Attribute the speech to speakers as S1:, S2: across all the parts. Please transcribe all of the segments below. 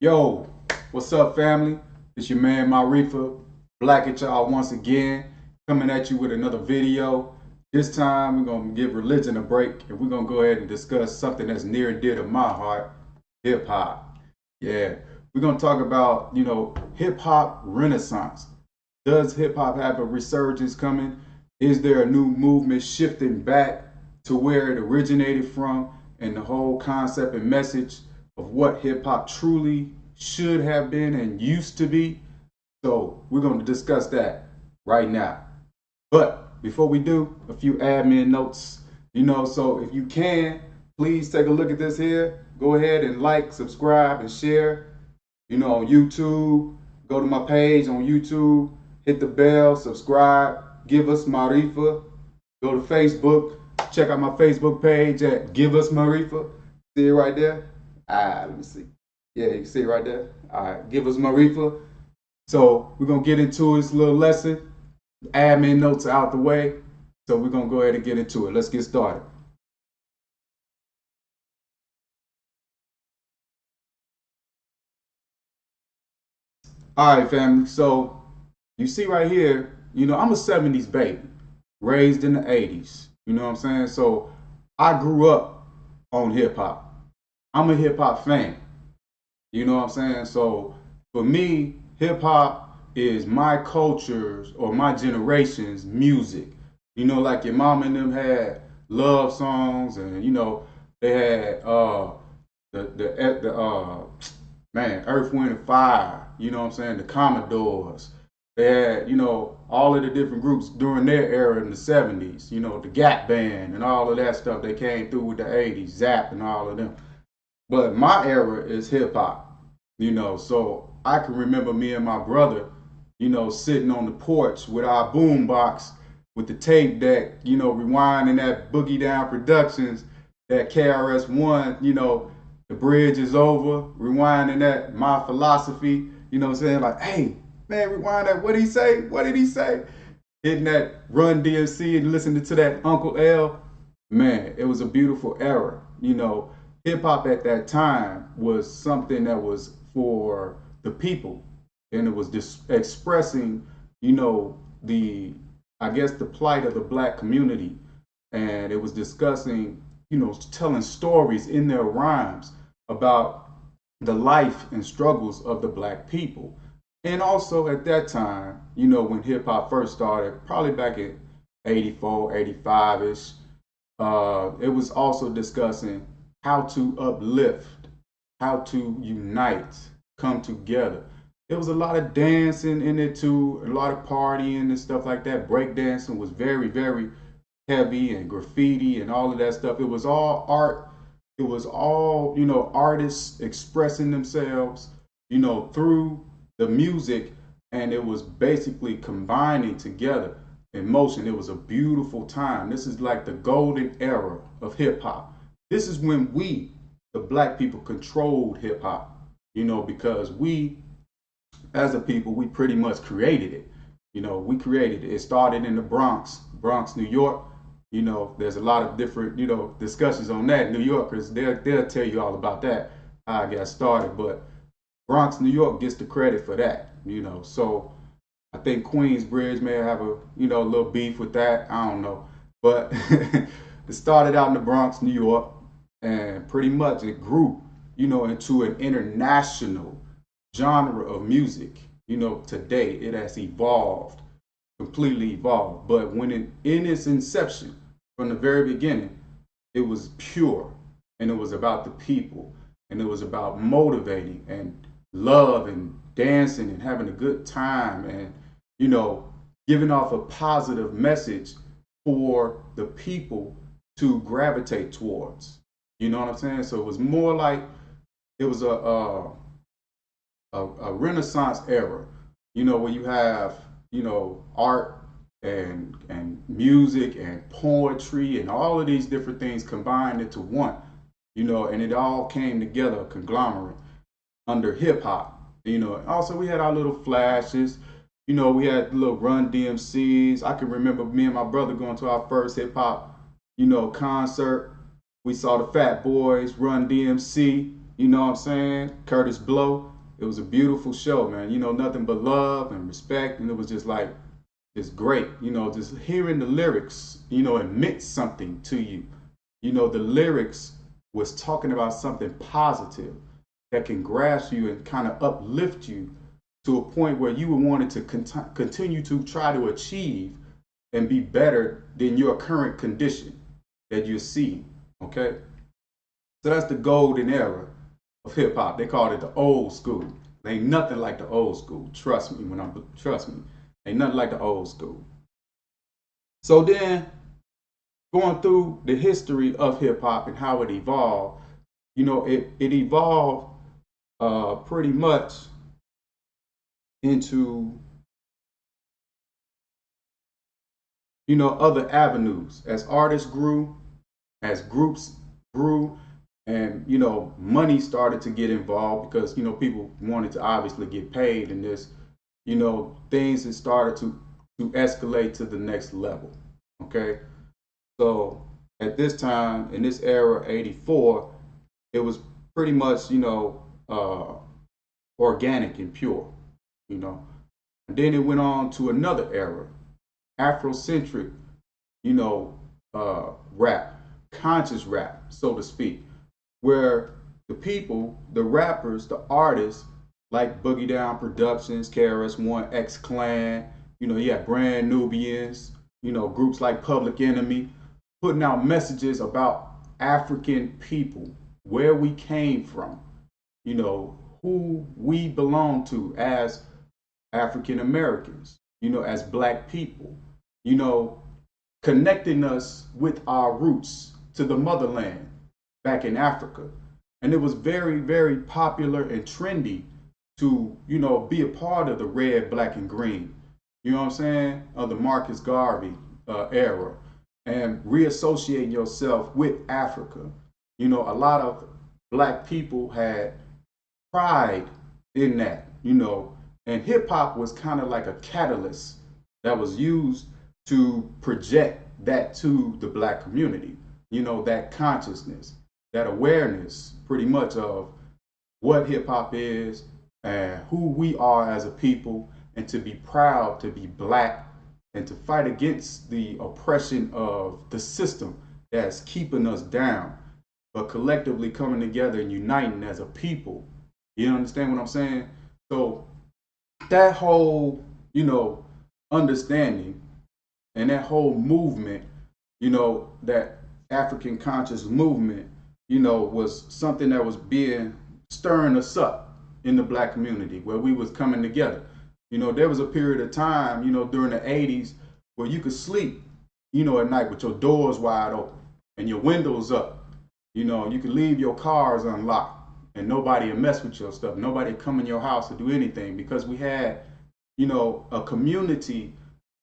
S1: Yo, what's up, family? It's your man Maarifa, black at y'all once again, coming at you with another video. This time we're gonna give religion a break and we're gonna go ahead and discuss something that's near and dear to my heart, hip hop. Yeah, we're gonna talk about, hip hop renaissance. Does hip hop have a resurgence coming? Is there a new movement shifting back to where it originated from and the whole concept and message of what hip hop truly should have been and used to be? So, we're going to discuss that right now. But before we do, a few admin notes. So if you can, please take a look at this here. Go ahead and like, subscribe, and share. On YouTube, go to my page on YouTube, hit the bell, subscribe, give us Maarifa. Go to Facebook, check out my Facebook page at Give Us Maarifa. See it right there? Let me see. Yeah, you can see it right there. All right, Give Us Maarifa. So we're gonna get into this little lesson. Admin notes are out the way. So we're gonna go ahead and get into it. Let's get started. All right, family. So you see right here, I'm a 70s baby, raised in the 80s. You know what I'm saying? So I grew up on hip hop. I'm a hip hop fan. You know what I'm saying? So for me, hip hop is my culture's or my generation's music. Like your mom and them had love songs, and they had the man, Earth, Wind, and Fire. You know what I'm saying? The Commodores. They had all of the different groups during their era in the 70s. The Gap Band and all of that stuff. They came through with the 80s, Zap and all of them. But my era is hip hop, so I can remember me and my brother, sitting on the porch with our boom box with the tape deck, rewinding that Boogie Down Productions, that KRS-One, the bridge is over, rewinding that My Philosophy, what I'm saying? Like, hey, man, rewind that. What did he say? What did he say? Hitting that Run DMC and listening to that Uncle L. Man, it was a beautiful era. Hip hop at that time was something that was for the people, and it was just expressing, the I guess the plight of the black community, and it was discussing, telling stories in their rhymes about the life and struggles of the black people. And also at that time, when hip hop first started, probably back in 84, 85 ish, it was also discussing how to uplift, how to unite, come together. There was a lot of dancing in it too, a lot of partying and stuff like that. Breakdancing was very, very heavy, and graffiti and all of that stuff. It was all art. It was all, artists expressing themselves, through the music, and it was basically combining together in motion. It was a beautiful time. This is like the golden era of hip hop. This is when we, the black people, controlled hip hop, because we, as a people, we pretty much created it. We created it. It started in the Bronx, New York. There's a lot of different, discussions on that. New Yorkers, they'll tell you all about that, how I got started. But Bronx, New York gets the credit for that, So I think Queensbridge may have a, little beef with that. I don't know. But it started out in the Bronx, New York, and pretty much it grew, into an international genre of music. Today it has evolved, completely evolved. But when in its inception, from the very beginning, it was pure, and it was about the people, and it was about motivating and love and dancing and having a good time, and giving off a positive message for the people to gravitate towards. You know what I'm saying? So it was more like it was a Renaissance era, where you have, art and music and poetry and all of these different things combined into one, and it all came together, a conglomerate under hip hop. Also we had our little flashes. We had little Run DMCs. I can remember me and my brother going to our first hip hop, concert. We saw the Fat Boys, Run DMC. You know what I'm saying? Curtis Blow. It was a beautiful show, man. You know, nothing but love and respect. And it was just like, it's great. You know, just hearing the lyrics, you know, it meant something to you. You know, the lyrics was talking about something positive that can grasp you and kind of uplift you to a point where you would want it to continue to try to achieve and be better than your current condition that you're seeing. Okay? So that's the golden era of hip hop. They called it the old school. Ain't nothing like the old school. Trust me trust me. Ain't nothing like the old school. So then going through the history of hip hop and how it evolved, you know, it evolved pretty much into, you know, other avenues as artists grew, as groups grew, and you know, money started to get involved because you know people wanted to obviously get paid in this. You know, things had started to escalate to the next level. Okay, so at this time in this era, '84, it was pretty much you know organic and pure. You know, and then it went on to another era, Afrocentric, you know, rap, conscious rap, so to speak, where the people, the rappers, the artists, like Boogie Down Productions, KRS-One, X Clan, you know, you had Brand Nubians, you know, groups like Public Enemy, putting out messages about African people, where we came from, you know, who we belong to as African Americans, you know, as black people, you know, connecting us with our roots to the motherland back in Africa. And it was very, very popular and trendy to, you know, be a part of the red, black, and green, you know what I'm saying, of the Marcus Garvey era, and reassociating yourself with Africa. You know, a lot of black people had pride in that, you know, and hip hop was kind of like a catalyst that was used to project that to the black community, you know, that consciousness, that awareness pretty much of what hip hop is and who we are as a people, and to be proud to be black and to fight against the oppression of the system that's keeping us down, but collectively coming together and uniting as a people. You understand what I'm saying? So that whole, you know, understanding and that whole movement, you know, that African conscious movement, you know, was something that was being stirring us up in the black community where we was coming together. You know, there was a period of time, you know, during the '80s where you could sleep, you know, at night with your doors wide open and your windows up. You know, you could leave your cars unlocked and nobody would mess with your stuff. Nobody would come in your house to do anything because we had, you know, a community,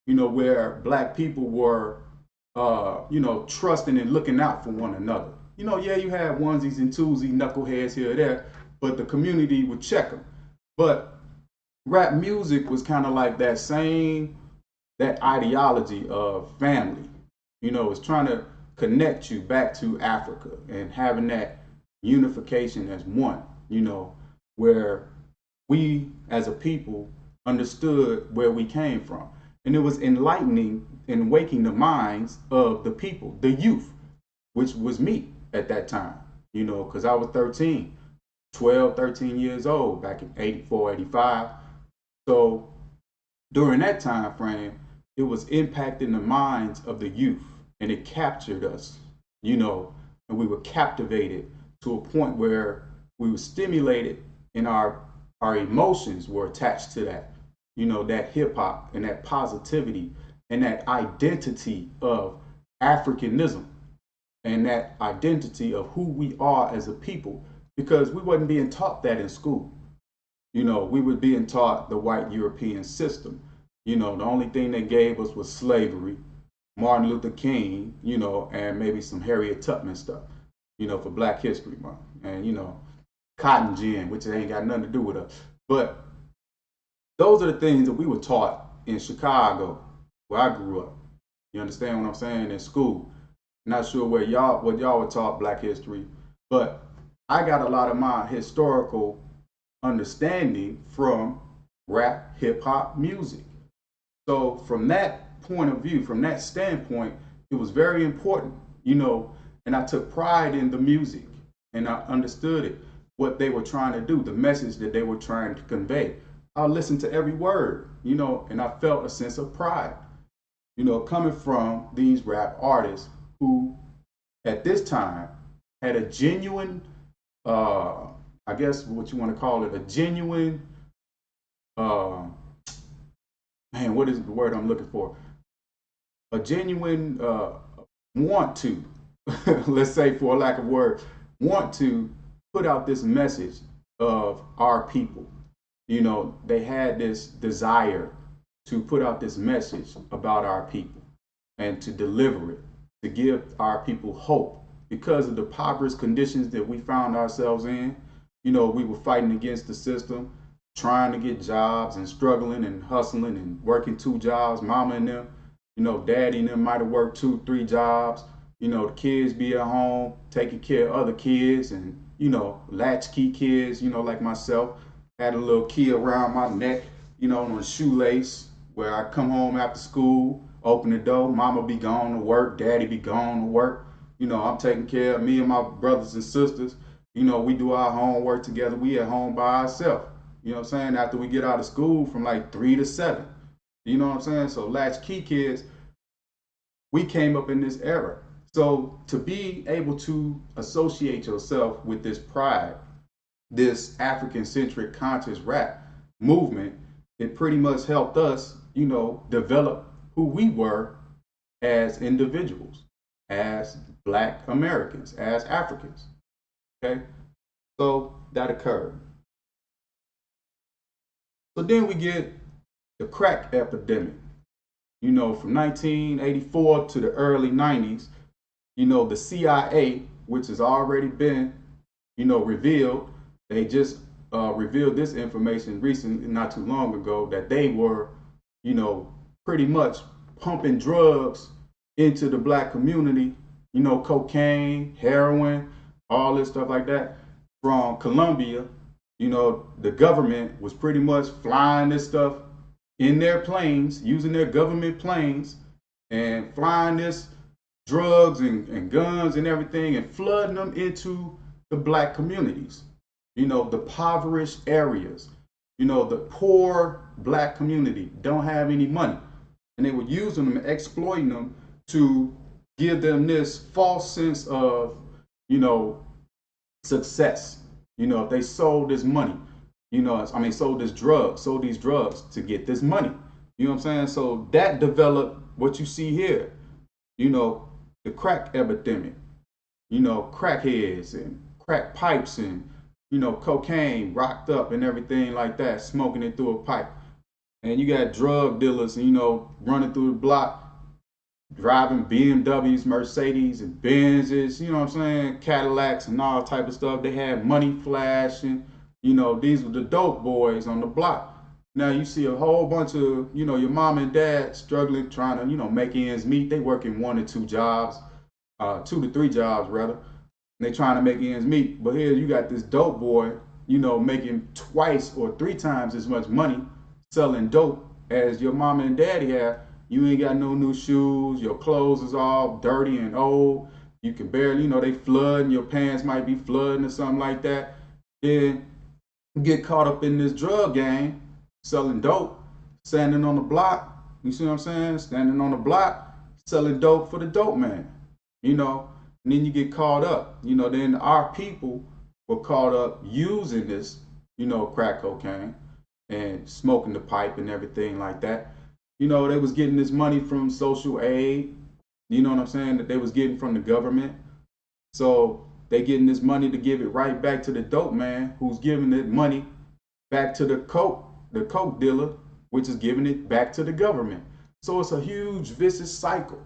S1: you know, where black people were, you know, trusting and looking out for one another. You know, yeah, you had onesies and twosies, knuckleheads here or there, but the community would check them. But rap music was kind of like that same, that ideology of family. You know, it's trying to connect you back to Africa and having that unification as one, you know, where we as a people understood where we came from. And it was enlightening and waking the minds of the people, the youth, which was me at that time, you know, because I was 13, 12, 13 years old back in '84, '85. So during that time frame, it was impacting the minds of the youth and it captured us, you know, and we were captivated to a point where we were stimulated and our emotions were attached to that, you know, that hip hop and that positivity and that identity of Africanism and that identity of who we are as a people because we wasn't being taught that in school. You know, we were being taught the white European system. You know, the only thing they gave us was slavery, Martin Luther King, you know, and maybe some Harriet Tubman stuff, you know, for Black History Month. And, you know, cotton gin, which ain't got nothing to do with us. But those are the things that we were taught in Chicago, where I grew up. You understand what I'm saying? In school. Not sure where y'all what y'all were taught Black history, but I got a lot of my historical understanding from rap, hip hop music. So from that point of view, from that standpoint, it was very important, and I took pride in the music and I understood it, what they were trying to do, the message that they were trying to convey. I listened to every word, and I felt a sense of pride, coming from these rap artists who at this time had a genuine, I guess what you want to call it, a genuine, uh, man, what is the word I'm looking for? A genuine want to, let's say for lack of word, want to put out this message of our people. They had this desire to put out this message about our people and to deliver it, to give our people hope because of the impoverished conditions that we found ourselves in. We were fighting against the system, trying to get jobs and struggling and hustling and working two jobs. Mama and them, daddy and them might have worked two, three jobs. The kids be at home taking care of other kids and, latchkey kids, like myself. Had a little key around my neck, on a shoelace where I come home after school, open the door, mama be gone to work, daddy be gone to work. I'm taking care of me and my brothers and sisters. We do our homework together. We at home by ourselves. You know what I'm saying? After we get out of school from like 3 to 7. You know what I'm saying? So latchkey kids, we came up in this era. So to be able to associate yourself with this pride, this African centric conscious rap movement, it pretty much helped us, develop who we were as individuals, as Black Americans, as Africans. Okay? So that occurred. So then we get the crack epidemic. From 1984 to the early 90s, the CIA, which has already been, revealed, they just revealed this information recently, not too long ago, that they were, pretty much pumping drugs into the Black community, cocaine, heroin, all this stuff like that from Colombia. The government was pretty much flying this stuff in their planes, using their government planes, and flying this drugs and guns and everything and flooding them into the Black communities, the impoverished areas, the poor Black community don't have any money. And they were using them and exploiting them to give them this false sense of, success. If they sold this money, sold these drugs to get this money. You know what I'm saying? So that developed what you see here, the crack epidemic, crackheads and crack pipes and, cocaine rocked up and everything like that, smoking it through a pipe. And you got drug dealers, running through the block, driving BMWs, Mercedes, and Benzes, Cadillacs and all type of stuff. They had money flashing. These were the dope boys on the block. Now you see a whole bunch of, your mom and dad struggling, trying to, make ends meet. They working 1 or 2 jobs, 2 to 3 jobs rather. And they trying to make ends meet. But here you got this dope boy, making twice or 3 times as much money selling dope as your mama and daddy have. You ain't got no new shoes. Your clothes is all dirty and old. You can barely, they flooding. Your pants might be flooding or something like that. Then you get caught up in this drug game, selling dope, standing on the block. You see what I'm saying? Standing on the block, selling dope for the dope man. And then you get caught up. Then our people were caught up using this, crack cocaine and smoking the pipe and everything like that. They was getting this money from social aid, you know what I'm saying, that they was getting from the government. So they getting this money to give it right back to the dope man, who's giving it money back to the coke dealer, which is giving it back to the government. So it's a huge vicious cycle.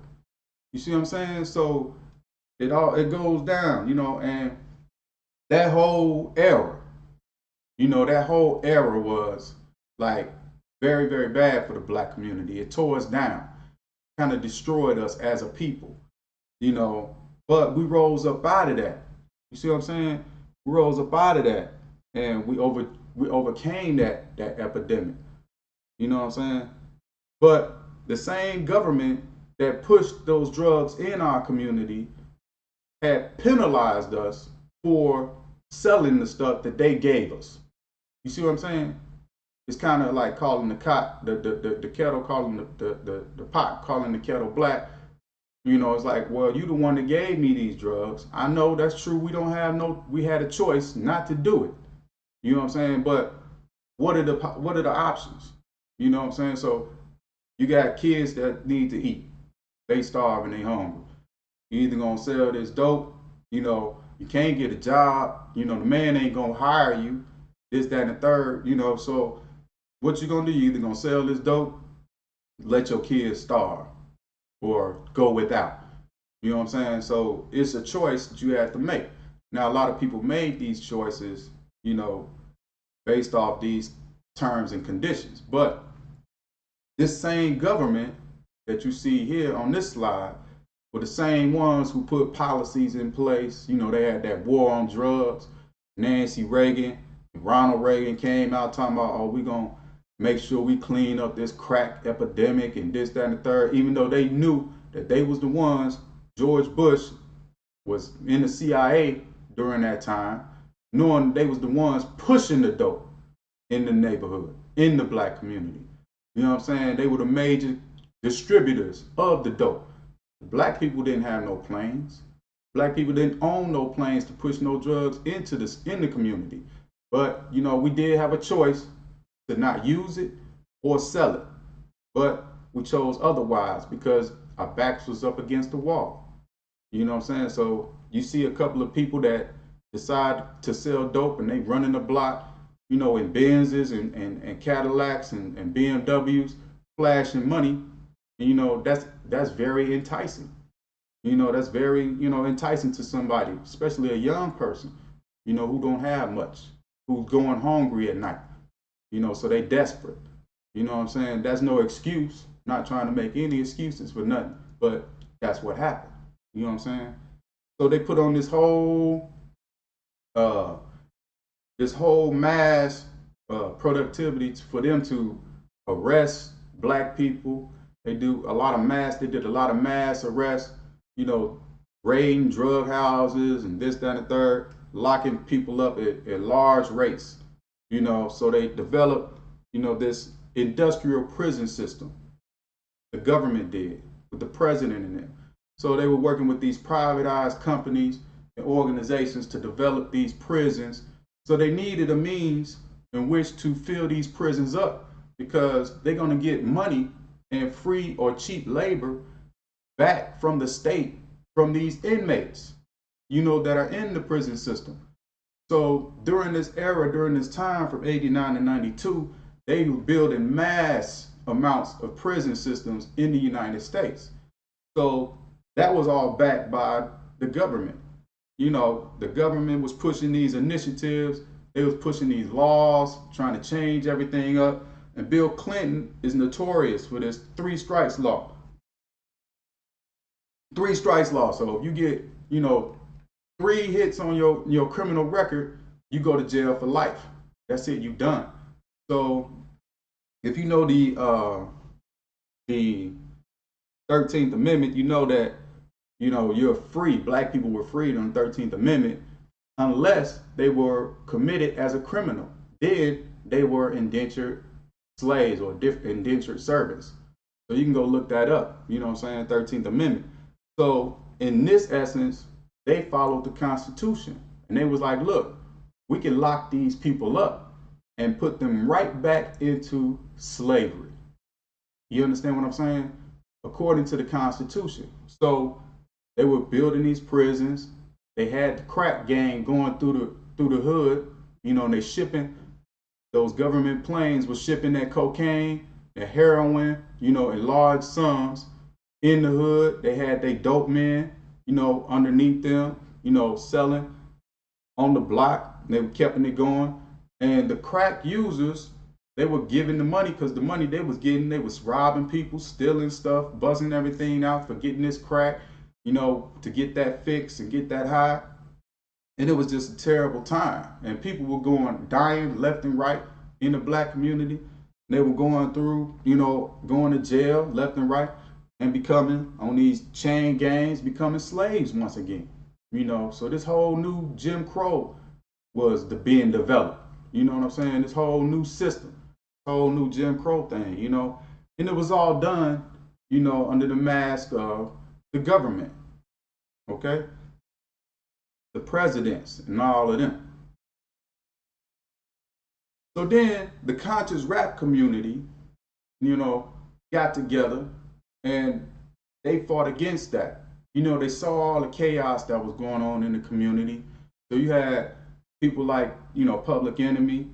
S1: You see what I'm saying? So it goes down, and that whole era, was like very, very bad for the Black community. It tore us down, kind of destroyed us as a people, but we rose up out of that. You see what I'm saying? We rose up out of that, and we overcame that epidemic. You know what I'm saying? But the same government that pushed those drugs in our community had penalized us for selling the stuff that they gave us. You see what I'm saying? It's kind of like calling the kettle, calling the pot, calling the kettle black. You know, it's like, well, you the one that gave me these drugs. I know that's true. We had a choice not to do it. You know what I'm saying? But what are the options? You know what I'm saying? So you got kids that need to eat. They starving, they hungry. You either gonna sell this dope, you can't get a job, the man ain't gonna hire you, this, that, and the third, so what you gonna do? You either gonna sell this dope, let your kids starve, or go without. You know what I'm saying? So it's a choice that you have to make. Now a lot of people made these choices, you know, based off these terms and conditions. But this same government that you see here on this slide were the same ones who put policies in place. They had that war on drugs. Nancy Reagan, Ronald Reagan came out talking about, oh, we're going to make sure we clean up this crack epidemic and this, that, and the third, even though they knew that they was the ones. George Bush was in the CIA during that time, knowing they was the ones pushing the dope in the neighborhood, in the black community. You know what I'm saying? They were the major distributors of the dope. Black people didn't have no planes. Black people didn't own no planes to push no drugs in the community. But we did have a choice to not use it or sell it. But we chose otherwise because our backs was up against the wall. You know what I'm saying? So you see a couple of people that decide to sell dope and they running the block, in Benzes and Cadillacs and BMWs, flashing money. And, that's very enticing. That's very, enticing to somebody, especially a young person, who don't have much, who's going hungry at night, so they desperate. You know what I'm saying? That's no excuse. Not trying to make any excuses for nothing, but that's what happened. You know what I'm saying? So they put on uh, this whole mass productivity for them to arrest black people. They did a lot of mass arrests, raiding drug houses and this, that, and the third, locking people up at large rates. So they developed, this industrial prison system. The government did with the president in there. So they were working with these privatized companies and organizations to develop these prisons. So they needed a means in which to fill these prisons up because they're going to get money and free or cheap labor back from the state, from these inmates, that are in the prison system. So during this era, during this time from 89 to 92, they were building mass amounts of prison systems in the United States. So that was all backed by the government. The government was pushing these initiatives. They was pushing these laws, trying to change everything up. And Bill Clinton is notorious for this three strikes law. Three strikes law. So if you get, 3 hits on your criminal record, you go to jail for life. That's it, you done. So if you know the 13th Amendment, you know that you're free. Black people were freed on the 13th Amendment unless they were committed as a criminal. Then they were indentured slaves or indentured servants. So you can go look that up. 13th Amendment. So in this essence, they followed the Constitution. And they was like, look, we can lock these people up and put them right back into slavery. You understand what I'm saying? According to the Constitution. So they were building these prisons. They had the crack gang going through the hood, and they shipping, those government planes were shipping that cocaine, that heroin, in large sums in the hood. They had their dope men, underneath them, selling on the block. They were keeping it going. And the crack users, they were giving the money because the money they was getting, they was robbing people, stealing stuff, buzzing everything out for getting this crack, to get that fix and get that high. And it was just a terrible time. And people were dying left and right in the black community. They were going through, going to jail left and right and becoming on these chain gangs, becoming slaves once again. So this whole new Jim Crow was being developed. You know what I'm saying? This whole new system, whole new Jim Crow thing. And it was all done, under the mask of the government. Okay? The presidents and all of them. So then the conscious rap community, got together and they fought against that. They saw all the chaos that was going on in the community. So you had people like, Public Enemy,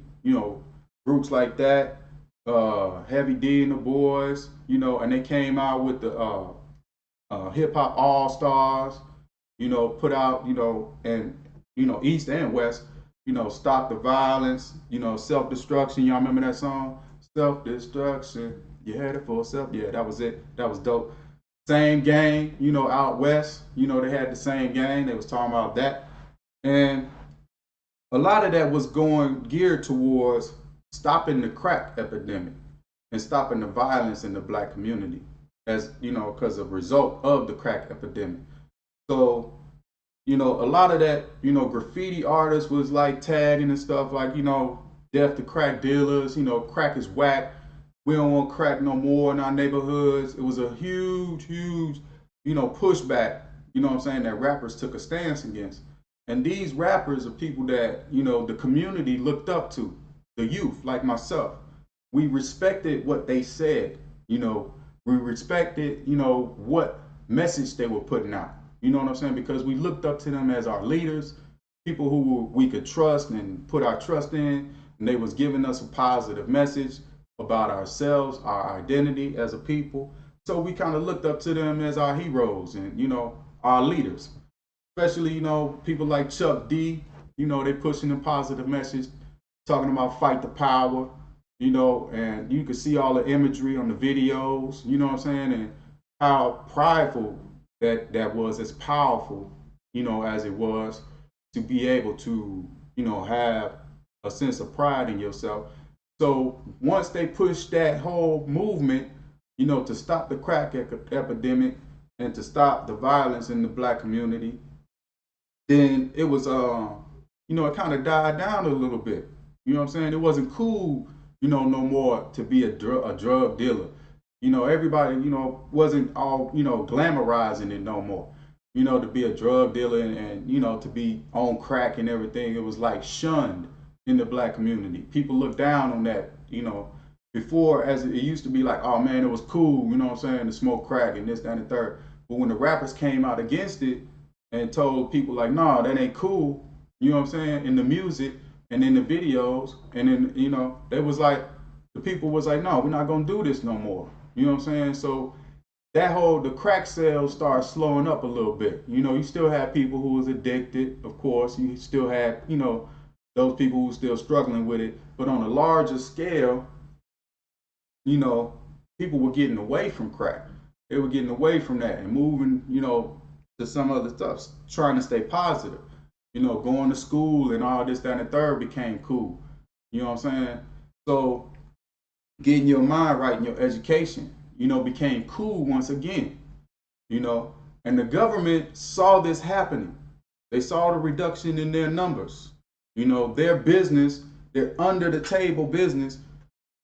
S1: groups like that, Heavy D and the Boys, and they came out with the Hip Hop All Stars, put out, and, East and West, stop the violence, self-destruction. Y'all remember that song? Self-destruction. You had it for self. Yeah, that was it. That was dope. Same gang, out west, they had the same gang. They was talking about that. And a lot of that was geared towards stopping the crack epidemic and stopping the violence in the black community as, because of result of the crack epidemic. So, a lot of that, graffiti artists was like tagging and stuff like, death to crack dealers, crack is whack. We don't want crack no more in our neighborhoods. It was a huge, huge, pushback, that rappers took a stance against. And these rappers are people that, the community looked up to, the youth like myself. We respected what they said, we respected, what message they were putting out. You know what I'm saying? Because we looked up to them as our leaders, people who we could trust and put our trust in, and they was giving us a positive message about ourselves, our identity as a people. So we kind of looked up to them as our heroes and, our leaders. Especially, people like Chuck D, they pushing a positive message, talking about fight the power, and you could see all the imagery on the videos, you know what I'm saying? And how prideful that was, as powerful, as it was, to be able to, have a sense of pride in yourself. So once they pushed that whole movement, to stop the crack epidemic and to stop the violence in the black community, then it was, it kind of died down a little bit. You know what I'm saying? It wasn't cool, no more to be a drug dealer. Everybody, wasn't all, glamorizing it no more. To be a drug dealer and to be on crack and everything. It was like shunned in the black community. People look down on that, before, as it used to be like, oh man, it was cool, to smoke crack and this, that, and the third. But when the rappers came out against it and told people like, no, that ain't cool, in the music and in the videos, and then, they was like, the people was like, no, we're not gonna do this no more. So the crack sales started slowing up a little bit. You still had people who was addicted, of course. You still had, those people who were still struggling with it. But on a larger scale, people were getting away from crack. They were getting away from that and moving, to some other stuff, trying to stay positive. Going to school and all this, that, and the third became cool. You know what I'm saying? So getting your mind right in your education, became cool once again. And the government saw this happening. They saw the reduction in their numbers. Their business, their under the table business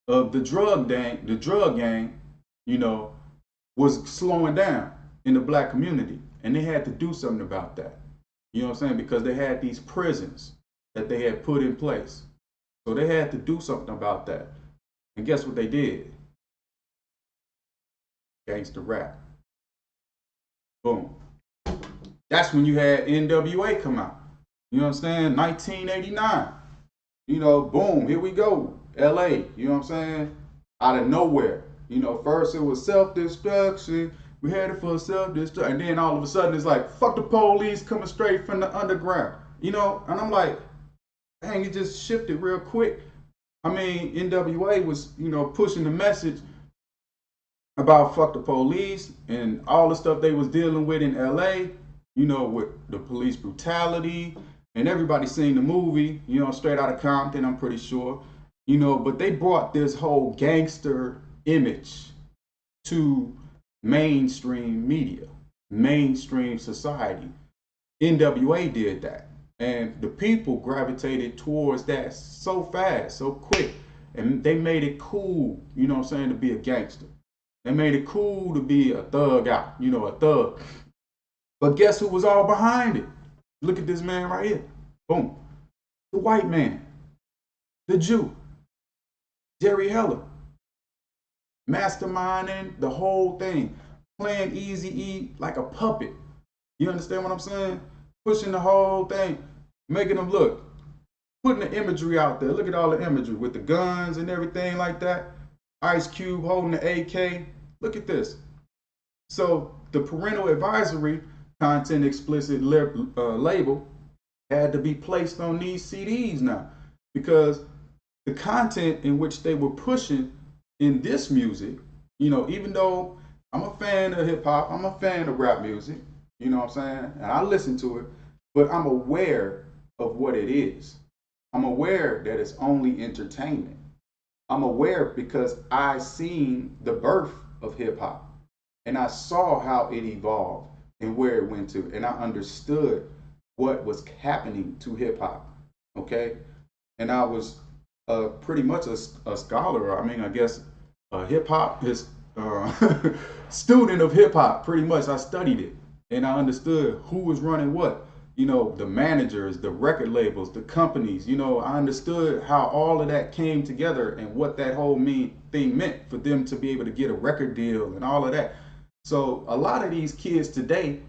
S1: of the drug gang, was slowing down in the black community. And they had to do something about that. You know what I'm saying? Because they had these prisons that they had put in place. So they had to do something about that. And guess what they did? Gangsta rap. Boom. That's when you had NWA come out. You know what I'm saying? 1989. Boom, here we go. LA, you know what I'm saying? Out of nowhere. First it was self-destruction. We had it for self-destruction. And then all of a sudden it's like, fuck the police, coming straight from the underground. And I'm like, dang, it just shifted real quick. I mean, NWA was, pushing the message about fuck the police and all the stuff they was dealing with in LA, with the police brutality, and everybody seen the movie, Straight Outta Compton, I'm pretty sure, but they brought this whole gangster image to mainstream media, mainstream society. NWA did that. And the people gravitated towards that so fast, so quick. And they made it cool, to be a gangster. They made it cool to be a thug out, a thug. But guess who was all behind it? Look at this man right here. Boom. The white man, the Jew, Jerry Heller, masterminding the whole thing, playing Easy-E like a puppet. You understand what I'm saying? Pushing the whole thing, making them look, putting the imagery out there. Look at all the imagery with the guns and everything like that. Ice Cube holding the AK. Look at this. So the parental advisory, content explicit label had to be placed on these CDs now, because the content in which they were pushing in this music, even though I'm a fan of hip hop, I'm a fan of rap music, you know what I'm saying? And I listen to it, but I'm aware of what it is. I'm aware that it's only entertainment. I'm aware because I seen the birth of hip hop, and I saw how it evolved and where it went to, and I understood what was happening to hip hop. Okay, and I was pretty much a scholar. I mean, I guess hip hop is student of hip hop. Pretty much, I studied it and I understood who was running what. The managers, the record labels, the companies. I understood how all of that came together and what that whole thing meant for them to be able to get a record deal and all of that. So a lot of these kids today,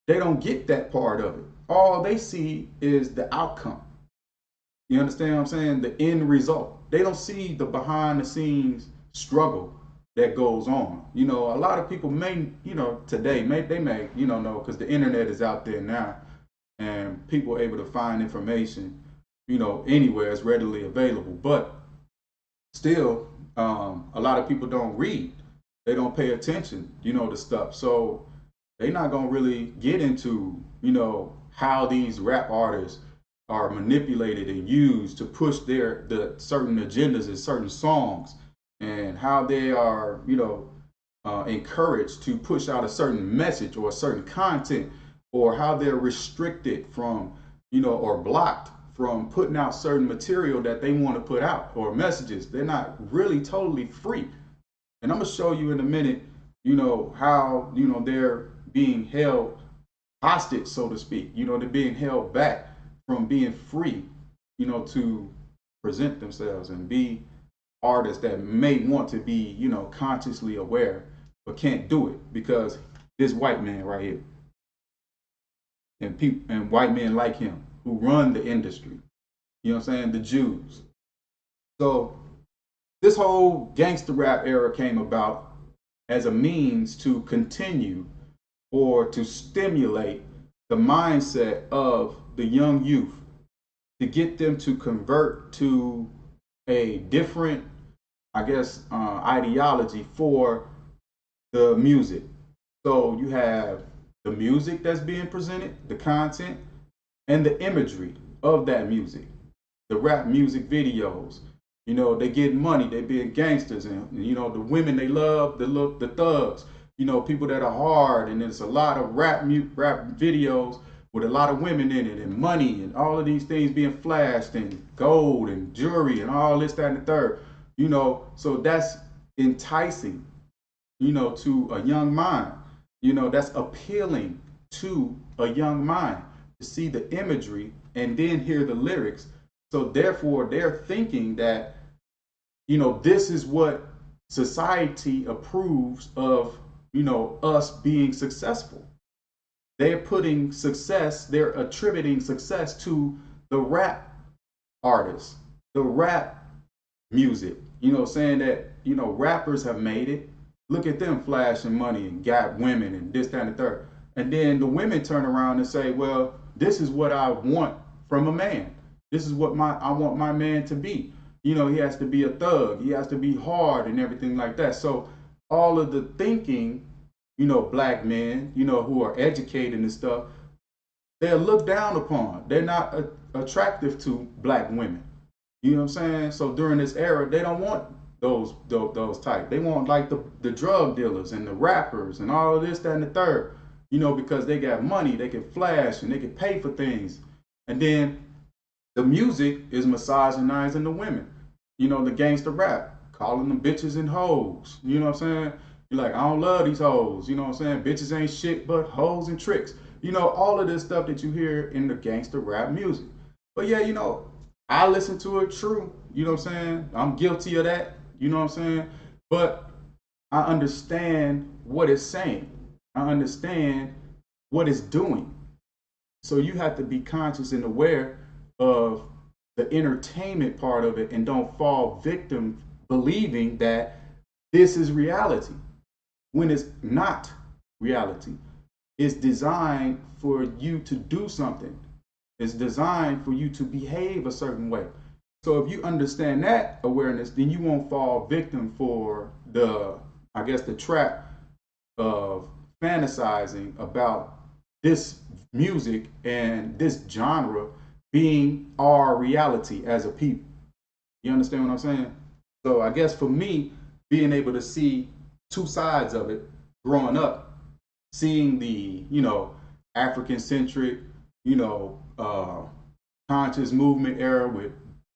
S1: they don't get that part of it. All they see is the outcome. You understand what I'm saying? The end result. They don't see the behind the scenes struggle that goes on. A lot of people may, today, they may, know, because the internet is out there now and people are able to find information, anywhere. It's readily available. But still, a lot of people don't read. They don't pay attention, to stuff. So they're not going to really get into, how these rap artists are manipulated and used to push the certain agendas and certain songs, and how they are, encouraged to push out a certain message or a certain content, or how they're restricted from, or blocked from putting out certain material that they want to put out, or messages. They're not really totally free. And I'm going to show you in a minute, how, they're being held hostage, so to speak. They're being held back from being free, to present themselves and be artists that may want to be, consciously aware, but can't do it because this white man right here and people and white men like him who run the industry, the Jews. So this whole gangster rap era came about as a means to continue or to stimulate the mindset of the young youth, to get them to convert to a different, I guess, ideology for the music. So you have the music that's being presented, the content, and the imagery of that music. The rap music videos, they get money, they being gangsters, and the women they love, the thugs, people that are hard, and there's a lot of rap videos with a lot of women in it, and money, and all of these things being flashed, and gold, and jewelry, and all this, that, and the third. So that's enticing, to a young mind. That's appealing to a young mind to see the imagery and then hear the lyrics. So therefore, they're thinking that, this is what society approves of, us being successful. They're putting success, they're attributing success to the rap artists, the rap music, saying that, rappers have made it. Look at them flashing money and got women and this, that, and the third. And then the women turn around and say, well, this is what I want from a man. This is what I want my man to be. He has to be a thug. He has to be hard and everything like that. So all of the thinking, black men, who are educated and stuff, they're looked down upon. They're not attractive to black women. You know what I'm saying? So during this era, they don't want those type. They want like the drug dealers and the rappers and all of this, that, and the third. You know, because they got money, they can flash and they can pay for things. And then the music is misogynizing the women. You know, the gangster rap, calling them bitches and hoes. You know what I'm saying? You're like, I don't love these hoes. You know what I'm saying? Bitches ain't shit but hoes and tricks. You know, all of this stuff that you hear in the gangster rap music. But yeah, you know, I listen to it, true. You know what I'm saying? I'm guilty of that. You know what I'm saying? But I understand what it's saying. I understand what it's doing. So you have to be conscious and aware of the entertainment part of it and don't fall victim believing that this is reality when it's not reality. It's designed for you to do something. It's designed for you to behave a certain way. So if you understand that awareness, then you won't fall victim for I guess, the trap of fantasizing about this music and this genre being our reality as a people. You understand what I'm saying? So I guess for me, being able to see two sides of it growing up, seeing the, you know, African centric, you know, conscious movement era with,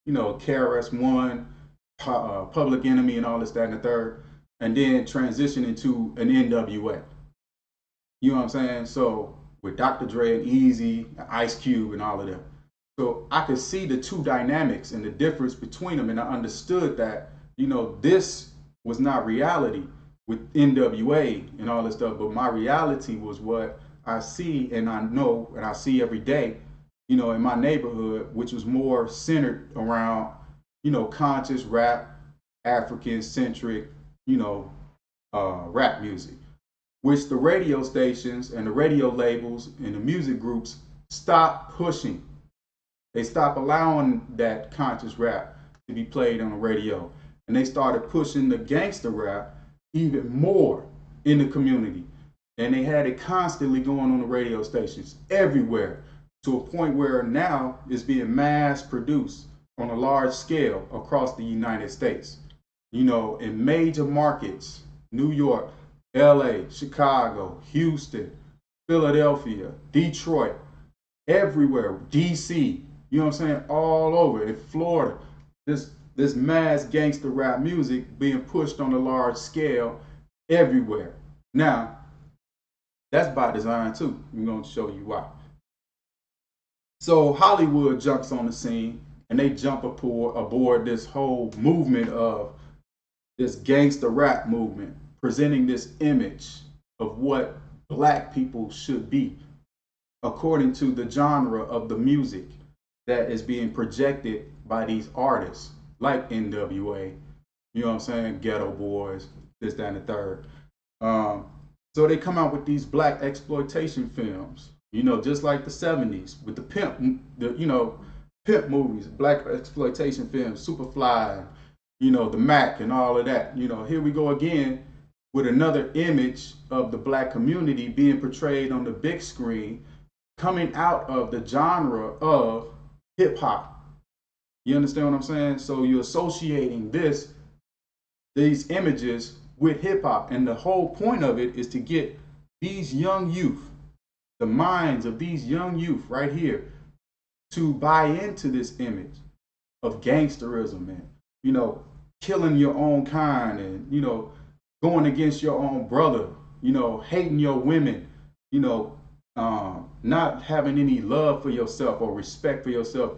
S1: you know, KRS-One, Public Enemy, and all this, that, and the third, and then transitioning to an NWA. You know what I'm saying? So with Dr. Dre and Easy, Ice Cube, and all of them. So I could see the two dynamics and the difference between them, and I understood that, you know, this was not reality with NWA and all this stuff, but my reality was what I see and I know and I see every day, you know, in my neighborhood, which was more centered around, you know, conscious rap, African centric, you know, rap music, which the radio stations and the radio labels and the music groups stopped pushing. They stopped allowing that conscious rap to be played on the radio. And they started pushing the gangster rap even more in the community. And they had it constantly going on the radio stations everywhere to a point where now it's being mass produced on a large scale across the United States. You know, in major markets, New York, LA, Chicago, Houston, Philadelphia, Detroit, everywhere, DC, you know what I'm saying, all over, in Florida, this mass gangster rap music being pushed on a large scale everywhere. Now, that's by design too. I'm going to show you why. So Hollywood jumps on the scene and they jump aboard this whole movement of this gangster rap movement, presenting this image of what black people should be according to the genre of the music that is being projected by these artists like NWA, you know what I'm saying, Ghetto Boys, this, that, and the third. So they come out with these black exploitation films, you know, just like the 70s with the pimp, you know, pimp movies, black exploitation films, Superfly, you know, the Mac and all of that. You know, here we go again with another image of the black community being portrayed on the big screen, coming out of the genre of hip hop. You understand what I'm saying? So you're associating these images with hip hop. And the whole point of it is to get these young youth, the minds of these young youth right here, to buy into this image of gangsterism and, you know, killing your own kind and, you know, going against your own brother, you know, hating your women, you know, not having any love for yourself or respect for yourself,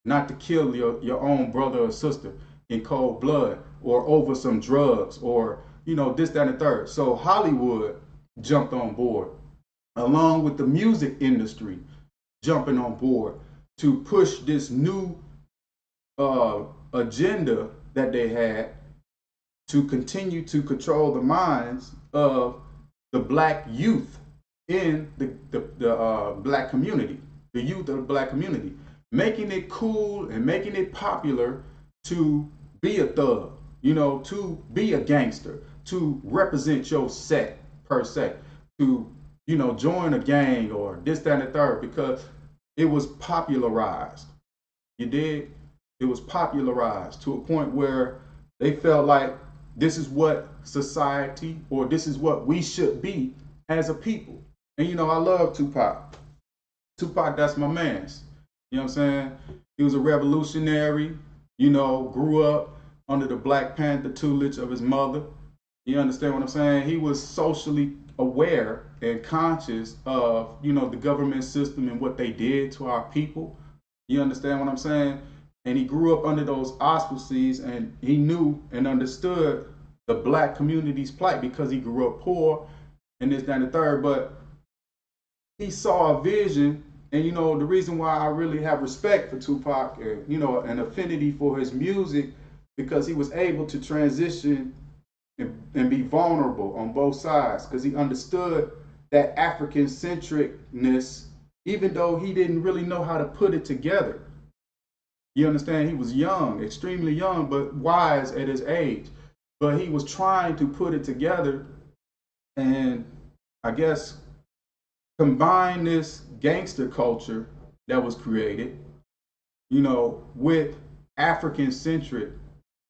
S1: not to kill your own brother or sister in cold blood or over some drugs or, you know, this, that, and the third. So Hollywood jumped on board along with the music industry jumping on board to push this new agenda that they had to continue to control the minds of the black youth in the black community, the youth of the black community, making it cool and making it popular to be a thug, you know, to be a gangster, to represent your set per se, to, you know, join a gang or this, that, and the third, because it was popularized. You did? It was popularized to a point where they felt like this is what society or this is what we should be as a people. And I love Tupac. Tupac, that's my man's. You know what I'm saying? He was a revolutionary, grew up under the Black Panther tutelage of his mother. You understand what I'm saying? He was socially aware and conscious of, the government system and what they did to our people. You understand what I'm saying? And he grew up under those auspices, and he knew and understood the black community's plight because he grew up poor and this, that, and the third. But he saw a vision, and the reason why I really have respect for Tupac and an affinity for his music, because he was able to transition and be vulnerable on both sides, because he understood that African centricness, even though he didn't really know how to put it together. You understand? He was young, extremely young, but wise at his age. But he was trying to put it together and, I guess, combine this gangster culture that was created, with African centric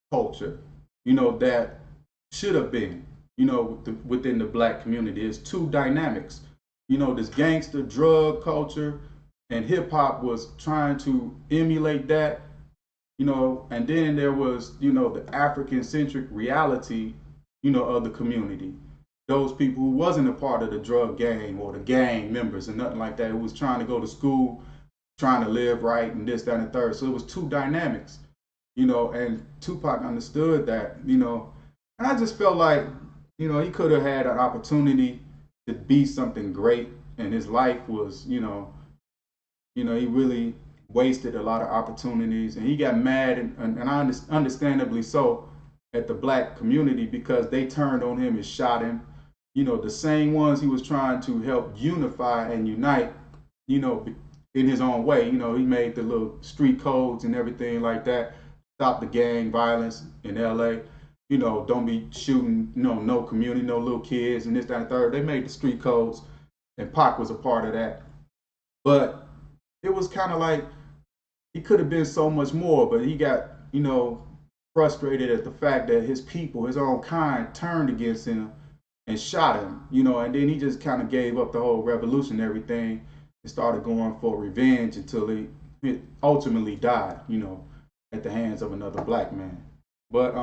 S1: culture, that should have been, within the black community. There's two dynamics, this gangster drug culture, and hip hop was trying to emulate that, and then there was, the African centric reality, of the community. Those people who wasn't a part of the drug gang or the gang members and nothing like that, who was trying to go to school, trying to live right and this, that, and the third. So it was two dynamics, and Tupac understood that, and I just felt like, he could have had an opportunity to be something great, and his life was, he really wasted a lot of opportunities, and he got mad, and understandably so, at the black community because they turned on him and shot him. The same ones he was trying to help unify and unite, in his own way. He made the little street codes and everything like that, stop the gang violence in LA. Don't be shooting, no community, no little kids, and this, that, and the third. They made the street codes, and Pac was a part of that. But it was kind of like he could have been so much more, but he got, frustrated at the fact that his people, his own kind, turned against him and shot him, and then he just kind of gave up the whole revolutionary thing and started going for revenge until he ultimately died, at the hands of another black man. But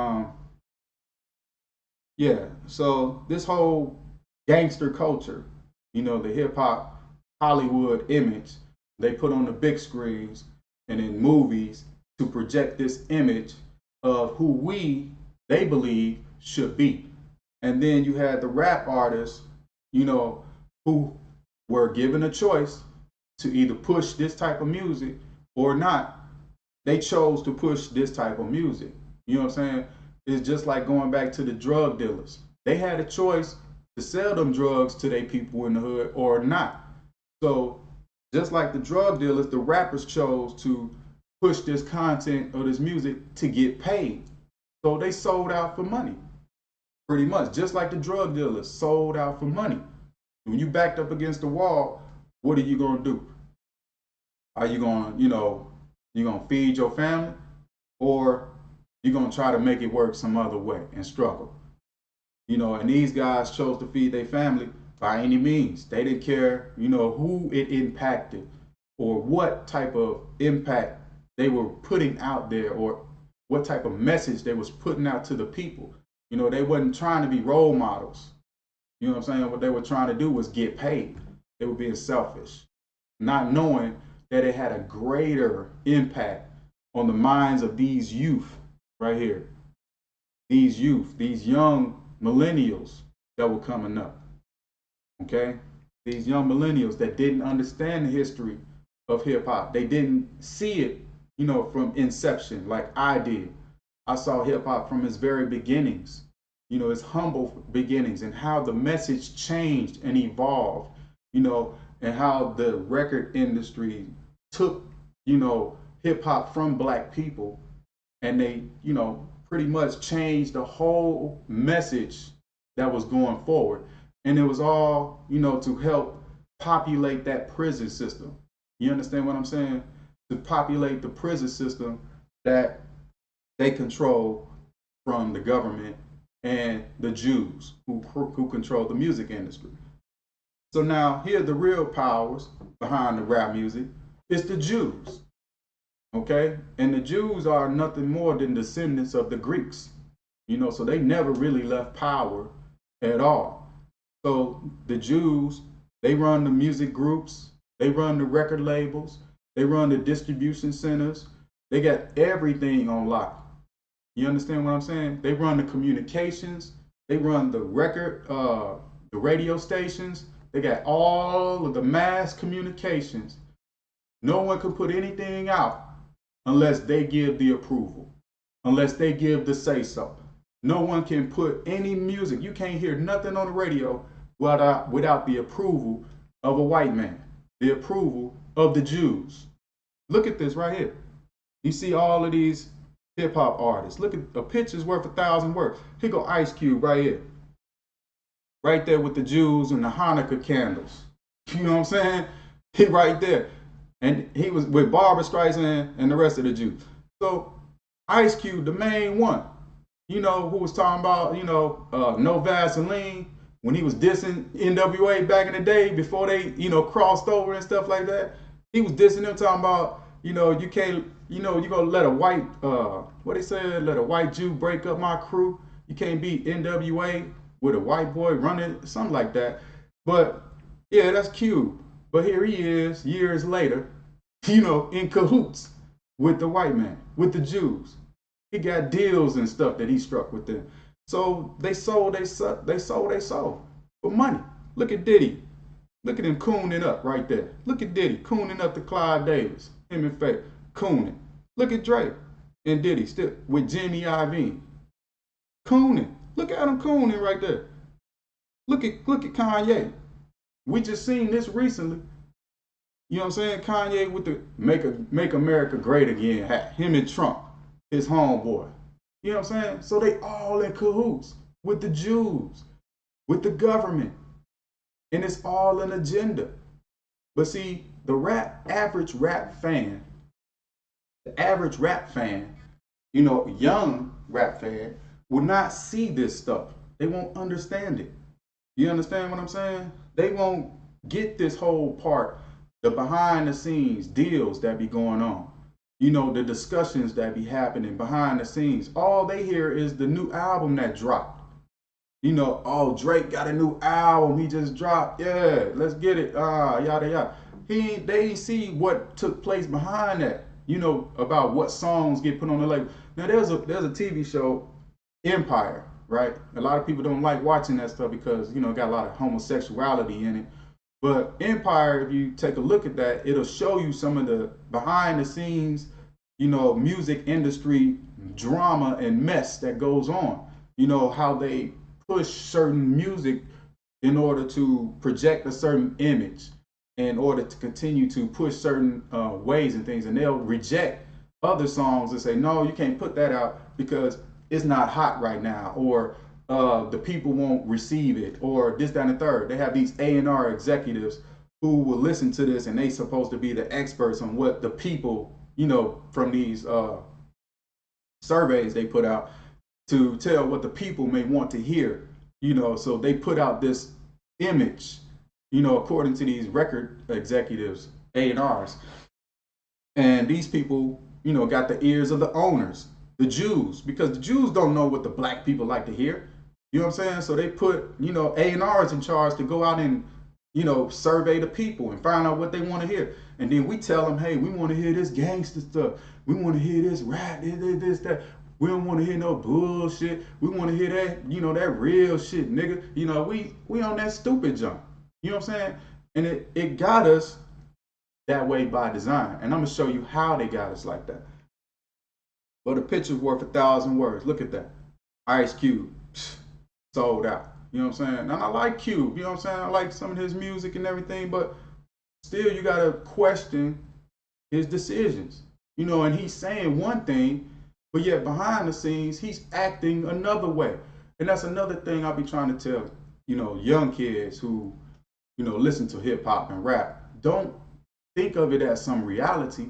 S1: yeah, so this whole gangster culture, the hip hop Hollywood image they put on the big screens and in movies to project this image of who they believe should be. And then you had the rap artists, who were given a choice to either push this type of music or not. They chose to push this type of music. You know what I'm saying? It's just like going back to the drug dealers. They had a choice to sell them drugs to their people in the hood or not. So just like the drug dealers, the rappers chose to push this content or this music to get paid. So they sold out for money, pretty much. Just like the drug dealers sold out for money. When you backed up against the wall, what are you going to do? Are you going to, you going to feed your family, or you're going to try to make it work some other way and struggle? And these guys chose to feed their family by any means. They didn't care, who it impacted or what type of impact they were putting out there or what type of message they was putting out to the people. They wasn't trying to be role models. You know what I'm saying? What they were trying to do was get paid. They were being selfish, not knowing that it had a greater impact on the minds of these youth right here. These youth, these young millennials that were coming up. Okay? These young millennials that didn't understand the history of hip hop. They didn't see it, from inception like I did. I saw hip hop from its very beginnings, its humble beginnings, and how the message changed and evolved, and how the record industry took, hip hop from black people, and they, pretty much changed the whole message that was going forward. And it was all, to help populate that prison system, You understand what I'm saying? To populate the prison system that they control from the government and the Jews who control the music industry. So now here are the real powers behind the rap music. It's the Jews. Okay? And the Jews are nothing more than descendants of the Greeks. So they never really left power at all. So the Jews, they run the music groups, they run the record labels, they run the distribution centers, they got everything on lock. You understand what I'm saying? They run the communications, they run the the radio stations, they got all of the mass communications. No one can put anything out unless they give the approval, unless they give the say so. No one can put any music. You can't hear nothing on the radio without the approval of a white man, the approval of the Jews. Look at this right here. You see all of these hip hop artists. Look at a picture's worth 1,000 words. Here go Ice Cube right here. Right there with the Jews and the Hanukkah candles. You know what I'm saying? He right there. And he was with Barbra Streisand and the rest of the Jews. So Ice Cube, the main one, who was talking about, no Vaseline, when he was dissing NWA back in the day before they, crossed over and stuff like that. He was dissing them, talking about, you can't, you're gonna let a white, what he said, let a white Jew break up my crew. You can't be NWA with a white boy running, something like that. But yeah, that's cute. But here he is, years later, in cahoots with the white man, with the Jews. He got deals and stuff that he struck with them. So they sold for money. Look at Diddy. Look at him cooning up right there. Look at Diddy cooning up to Clive Davis. Him and Faith cooning. Look at Drake and Diddy still with Jimmy Iovine. Cooning. Look at him cooning right there. Look at Kanye. We just seen this recently. You know what I'm saying? Kanye with the Make America Great Again hat. Him and Trump, his homeboy. You know what I'm saying? So they all in cahoots with the Jews, with the government. And it's all an agenda. But see, the average rap fan, young rap fan, will not see this stuff. They won't understand it. You understand what I'm saying? They won't get this whole part, the behind the scenes deals that be going on. The discussions that be happening behind the scenes. All they hear is the new album that dropped. Oh, Drake got a new album. He just dropped. Yeah, let's get it. Yada, yada. They see what took place behind that, about what songs get put on the label. Now, there's a TV show, Empire, right? A lot of people don't like watching that stuff because, it got a lot of homosexuality in it. But Empire, if you take a look at that, it'll show you some of the behind the scenes, music industry drama and mess that goes on. How they push certain music in order to project a certain image, in order to continue to push certain ways and things. And they'll reject other songs and say, no, you can't put that out because it's not hot right now, or the people won't receive it, or this, that, and the third. They have these A&R executives who will listen to this, and they supposed to be the experts on what the people, from these surveys they put out to tell what the people may want to hear, so they put out this image, according to these record executives, A&Rs. And these people, got the ears of the owners, the Jews, because the Jews don't know what the black people like to hear. You know what I'm saying? So they put, A&Rs in charge to go out and, survey the people and find out what they want to hear. And then we tell them, hey, we want to hear this gangster stuff. We want to hear this rap, this, that. We don't want to hear no bullshit. We want to hear that, that real shit, nigga. We on that stupid junk. You know what I'm saying? And it got us that way by design. And I'm going to show you how they got us like that. But a picture's worth 1,000 words. Look at that. Ice Cube. Sold out. You know what I'm saying? And I like Cube. You know what I'm saying? I like some of his music and everything. But still, you got to question his decisions. And he's saying one thing, but yet behind the scenes, he's acting another way. And that's another thing I'll be trying to tell, young kids who, listen to hip hop and rap. Don't think of it as some reality.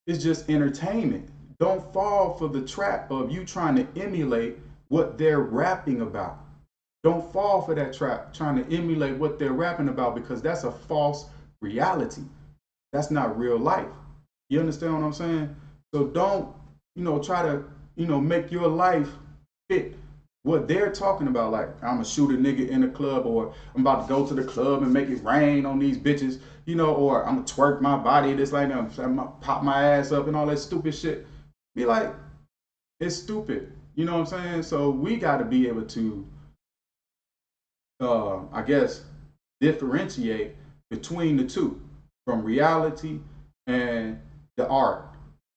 S1: It's just entertainment. Don't fall for the trap of you trying to emulate what they're rapping about. Don't fall for that trap trying to emulate what they're rapping about, because that's a false reality. That's not real life. You understand what I'm saying? So don't, try to, make your life fit what they're talking about. Like, I'm gonna shoot a nigga in the club, or I'm about to go to the club and make it rain on these bitches, or I'm gonna twerk my body this like that, I'm gonna pop my ass up and all that stupid shit. Be like, it's stupid. You know what I'm saying? So we got to be able to, I guess, differentiate between the two, from reality and the art,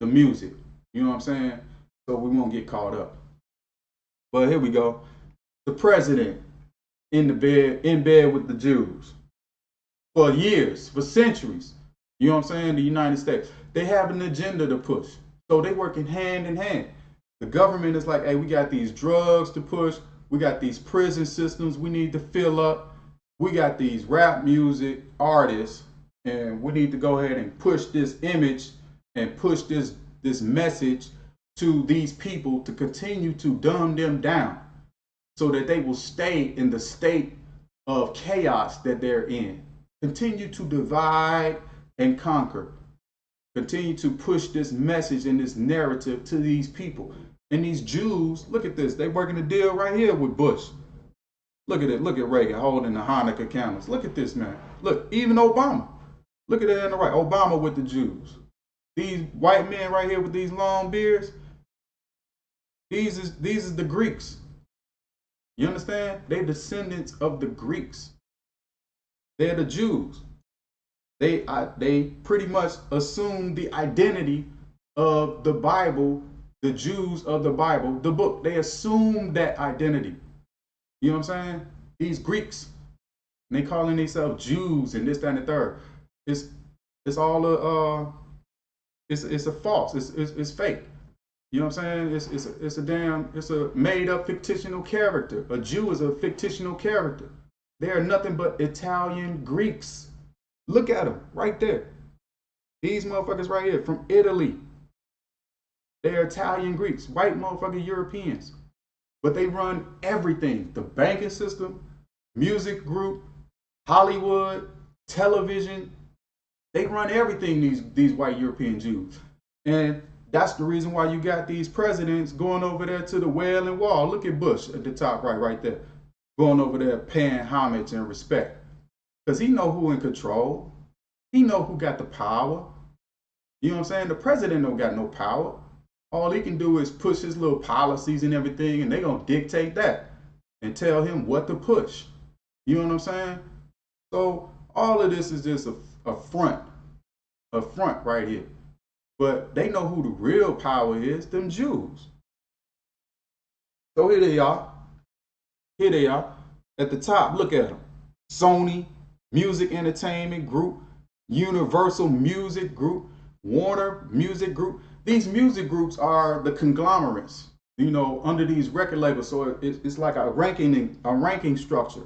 S1: the music. You know what I'm saying? So we won't get caught up. But here we go. The president in bed with the Jews for years, for centuries. You know what I'm saying? The United States. They have an agenda to push. So they working hand in hand. The government is like, hey, we got these drugs to push. We got these prison systems we need to fill up. We got these rap music artists, and we need to go ahead and push this image and push this message to these people to continue to dumb them down so that they will stay in the state of chaos that they're in. Continue to divide and conquer. Continue to push this message and this narrative to these people. And these Jews, look at this. They working a deal right here with Bush. Look at it. Look at Reagan holding the Hanukkah candles. Look at this, man. Look, even Obama. Look at it on the right. Obama with the Jews. These white men right here with these long beards, these is the Greeks. You understand? They're descendants of the Greeks. They're the Jews. They pretty much assume the identity of the Bible, the Jews of the Bible, the book. They assume that identity. You know what I'm saying? These Greeks, they calling themselves Jews and this, that, and the third. It's all it's a false. It's fake. You know what I'm saying? It's a made up fictional character. A Jew is a fictional character. They are nothing but Italian Greeks. Look at them right there. These motherfuckers right here from Italy. They're Italian Greeks, white motherfucking Europeans. But they run everything. The banking system, music group, Hollywood, television. They run everything, these white European Jews. And that's the reason why you got these presidents going over there to the Wailing Wall. Look at Bush at the top right there. Going over there paying homage and respect. Because he know who in control. He know who got the power. You know what I'm saying? The president don't got no power. All he can do is push his little policies and everything, and they gonna dictate that and tell him what to push. You know what I'm saying? So all of this is just a front right here. But they know who the real power is, them Jews. So here they are. Here they are. At the top, look at them. Sony Music Entertainment Group, Universal Music Group, Warner Music Group. These music groups are the conglomerates, under these record labels. So it's like a ranking structure.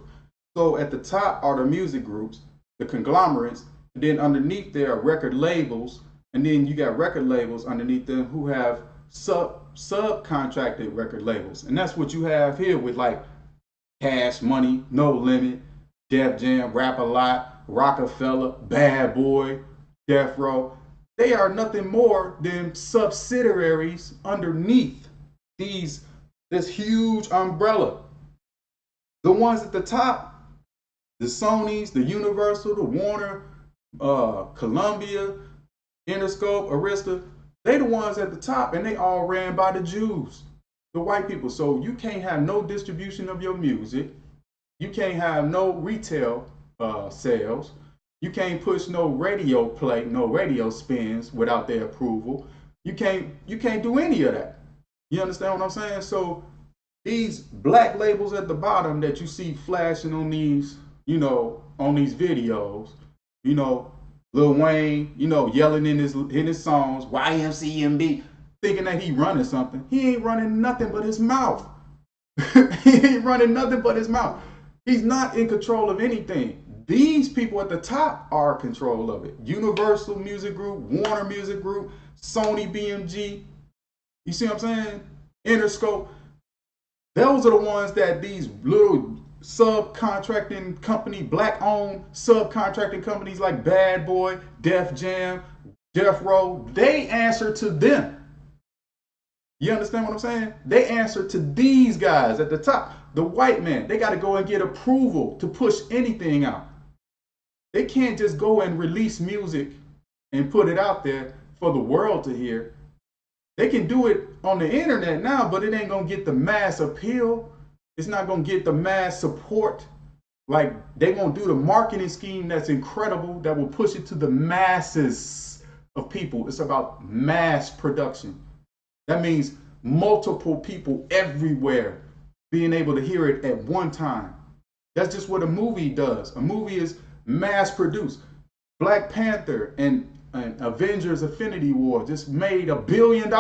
S1: So at the top are the music groups, the conglomerates, and then underneath there are record labels, and then you got record labels underneath them who have subcontracted record labels. And that's what you have here with like Cash Money, No Limit, Def Jam, Rap a Lot, Rockefeller, Bad Boy, Death Row. They are nothing more than subsidiaries underneath this huge umbrella. The ones at the top, the Sonys, the Universal, the Warner, Columbia, Interscope, Arista, they the ones at the top, and they all ran by the Jews, the white people. So you can't have no distribution of your music. You can't have no retail sales. You can't push no radio play, no radio spins without their approval. You can't do any of that. You understand what I'm saying? So these black labels at the bottom that you see flashing on these, on these videos, Lil Wayne, yelling in his songs, YMCMB, thinking that he running something. He ain't running nothing but his mouth. He ain't running nothing but his mouth. He's not in control of anything. These people at the top are in control of it. Universal Music Group, Warner Music Group, Sony BMG. You see what I'm saying? Interscope. Those are the ones that these little subcontracting company, black-owned subcontracting companies like Bad Boy, Def Jam, Death Row, they answer to them. You understand what I'm saying? They answer to these guys at the top. The white man, they got to go and get approval to push anything out. They can't just go and release music and put it out there for the world to hear. They can do it on the internet now, but it ain't going to get the mass appeal. It's not going to get the mass support. Like, they won't do the marketing scheme that's incredible that will push it to the masses of people. It's about mass production. That means multiple people everywhere being able to hear it at one time. That's just what a movie does. A movie is mass produced. Black Panther and Avengers Infinity War just made $1 billion.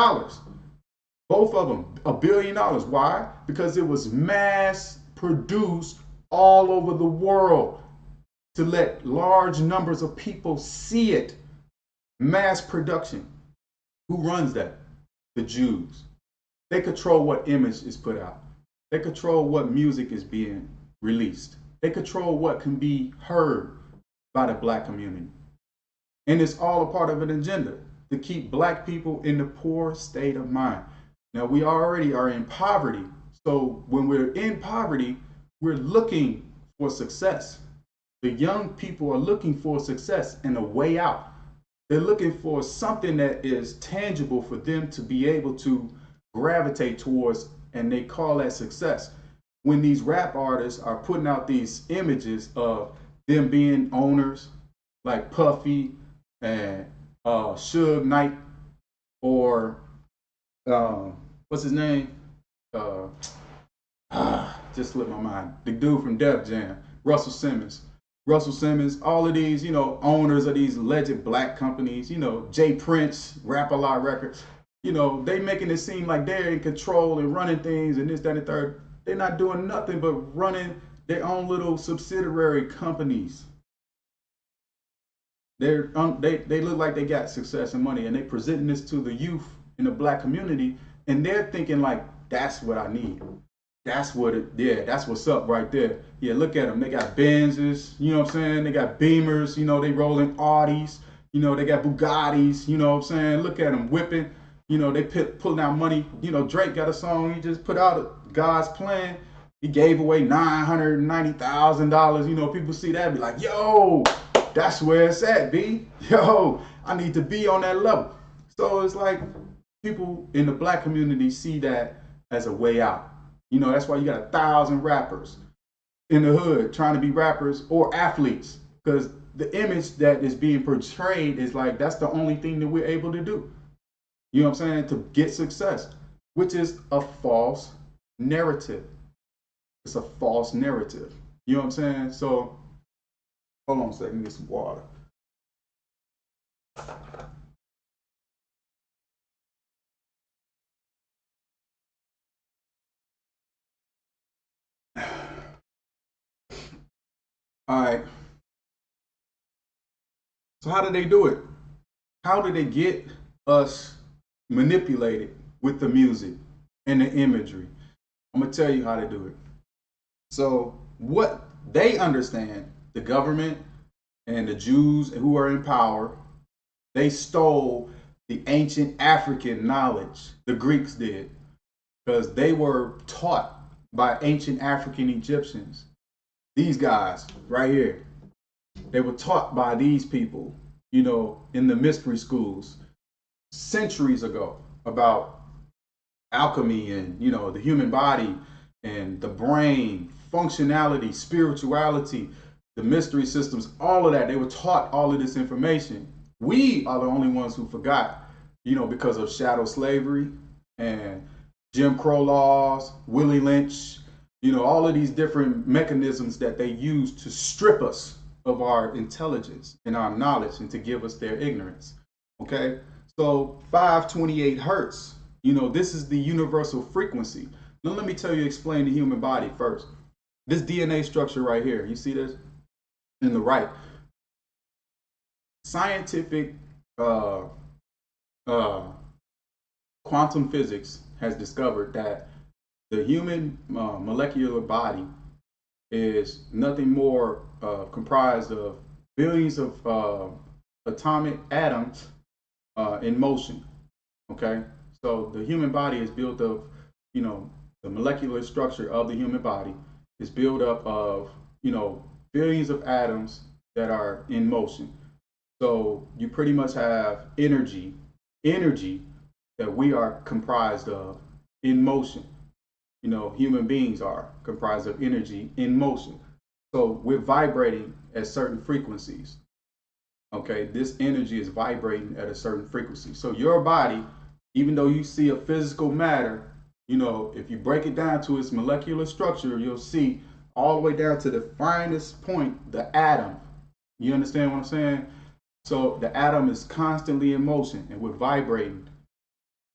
S1: Both of them, $1 billion. Why? Because it was mass produced all over the world to let large numbers of people see it. Mass production. Who runs that? The Jews. They control what image is put out. They control what music is being released. They control what can be heard by the black community. And it's all a part of an agenda to keep black people in the poor state of mind. Now, we already are in poverty. So when we're in poverty, we're looking for success. The young people are looking for success and a way out. They're looking for something that is tangible for them to be able to gravitate towards, and they call that success. When these rap artists are putting out these images of them being owners like Puffy and Suge Knight, or what's his name? Just slipped my mind. The dude from Def Jam, Russell Simmons. Russell Simmons, all of these, owners of these legend black companies, Jay Prince, Rap-A-Lot Records, they making it seem like they're in control and running things and this, that, and the third. They're not doing nothing but running their own little subsidiary companies. They look like they got success and money, and they presenting this to the youth in the black community, and they're thinking like, that's what I need. That's that's what's up right there. Yeah, look at them. They got Benzes, you know what I'm saying? They got Beamers, they rolling Audis, they got Bugattis, you know what I'm saying? Look at them whipping, they pulling out money. Drake got a song he just put out, God's Plan. He gave away $990,000. People see that and be like, yo, that's where it's at, B. Yo, I need to be on that level. So it's like people in the black community see that as a way out. That's why you got 1,000 rappers in the hood trying to be rappers or athletes, because the image that is being portrayed is like that's the only thing that we're able to do. You know what I'm saying? To get success, which is a false narrative. It's a false narrative. You know what I'm saying? So, hold on a second, get some water. All right. So how do they do it? How do they get us manipulated with the music and the imagery? I'm going to tell you how to do it. So what they understand, the government and the Jews who are in power, they stole the ancient African knowledge. The Greeks did, because they were taught by ancient African Egyptians. These guys right here, they were taught by these people, in the mystery schools centuries ago about alchemy and, the human body and the brain, functionality, spirituality, the mystery systems, all of that. They were taught all of this information. We are the only ones who forgot, because of chattel slavery and Jim Crow laws, Willie Lynch, all of these different mechanisms that they use to strip us of our intelligence and our knowledge and to give us their ignorance. Okay, so 528 hertz, this is the universal frequency. Now let me explain the human body first. This DNA structure right here, you see this? in the right. Scientific uh, uh, quantum physics has discovered that the human molecular body is nothing more comprised of billions of atomic atoms in motion. Okay, so the human body is built of, you know, the molecular structure of the human body is built up of, you know, billions of atoms that are in motion. So you pretty much have energy that we are comprised of in motion. You know, human beings are comprised of energy in motion. So we're vibrating at certain frequencies. Okay, this energy is vibrating at a certain frequency. So your body, even though you see a physical matter, you know, if you break it down to its molecular structure, you'll see all the way down to the finest point, the atom. You understand what I'm saying? So the atom is constantly in motion and we're vibrating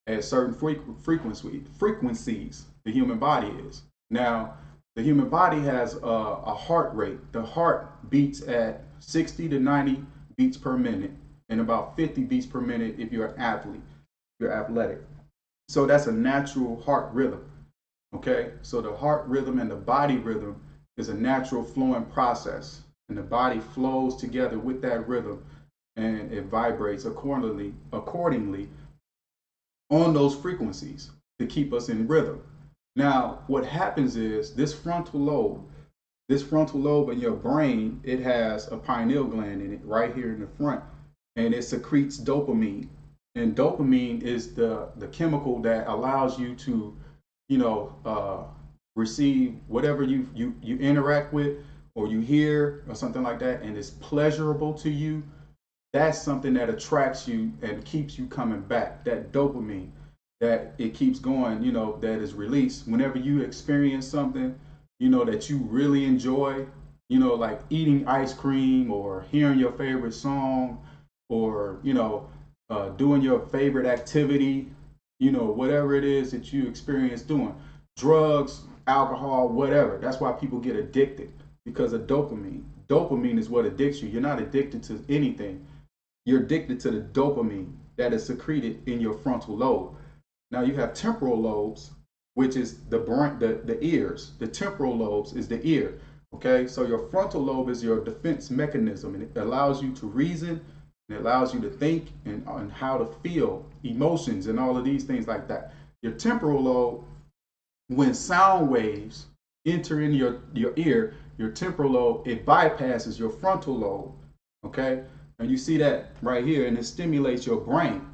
S1: at certain frequencies. The human body is. Now, the human body has a heart rate. The heart beats at 60 to 90 beats per minute and about 50 beats per minute if you're an athlete, you're athletic. So that's a natural heart rhythm. Okay, so the heart rhythm and the body rhythm is a natural flowing process, and the body flows together with that rhythm, and it vibrates accordingly on those frequencies to keep us in rhythm. Now, what happens is this frontal lobe in your brain, it has a pineal gland in it right here in the front, and it secretes dopamine. And dopamine is the chemical that allows you to, you know, receive whatever you interact with or you hear or something like that, and it's pleasurable to you. That's something that attracts you and keeps you coming back. That dopamine, that it keeps going, you know, that is released whenever you experience something, you know, that you really enjoy, you know, like eating ice cream or hearing your favorite song or, you know, doing your favorite activity, you know, whatever it is that you experience doing, drugs, alcohol, whatever. That's why people get addicted because of dopamine. Dopamine is what addicts you. You're not addicted to anything. You're addicted to the dopamine that is secreted in your frontal lobe. Now you have temporal lobes, which is the brain, the ears. The temporal lobes is the ear. Okay, so your frontal lobe is your defense mechanism, and it allows you to reason, and it allows you to think and how to feel emotions and all of these things like that. Your temporal lobe, when sound waves enter in your ear, your temporal lobe, it bypasses your frontal lobe. Okay, and you see that right here, and it stimulates your brain.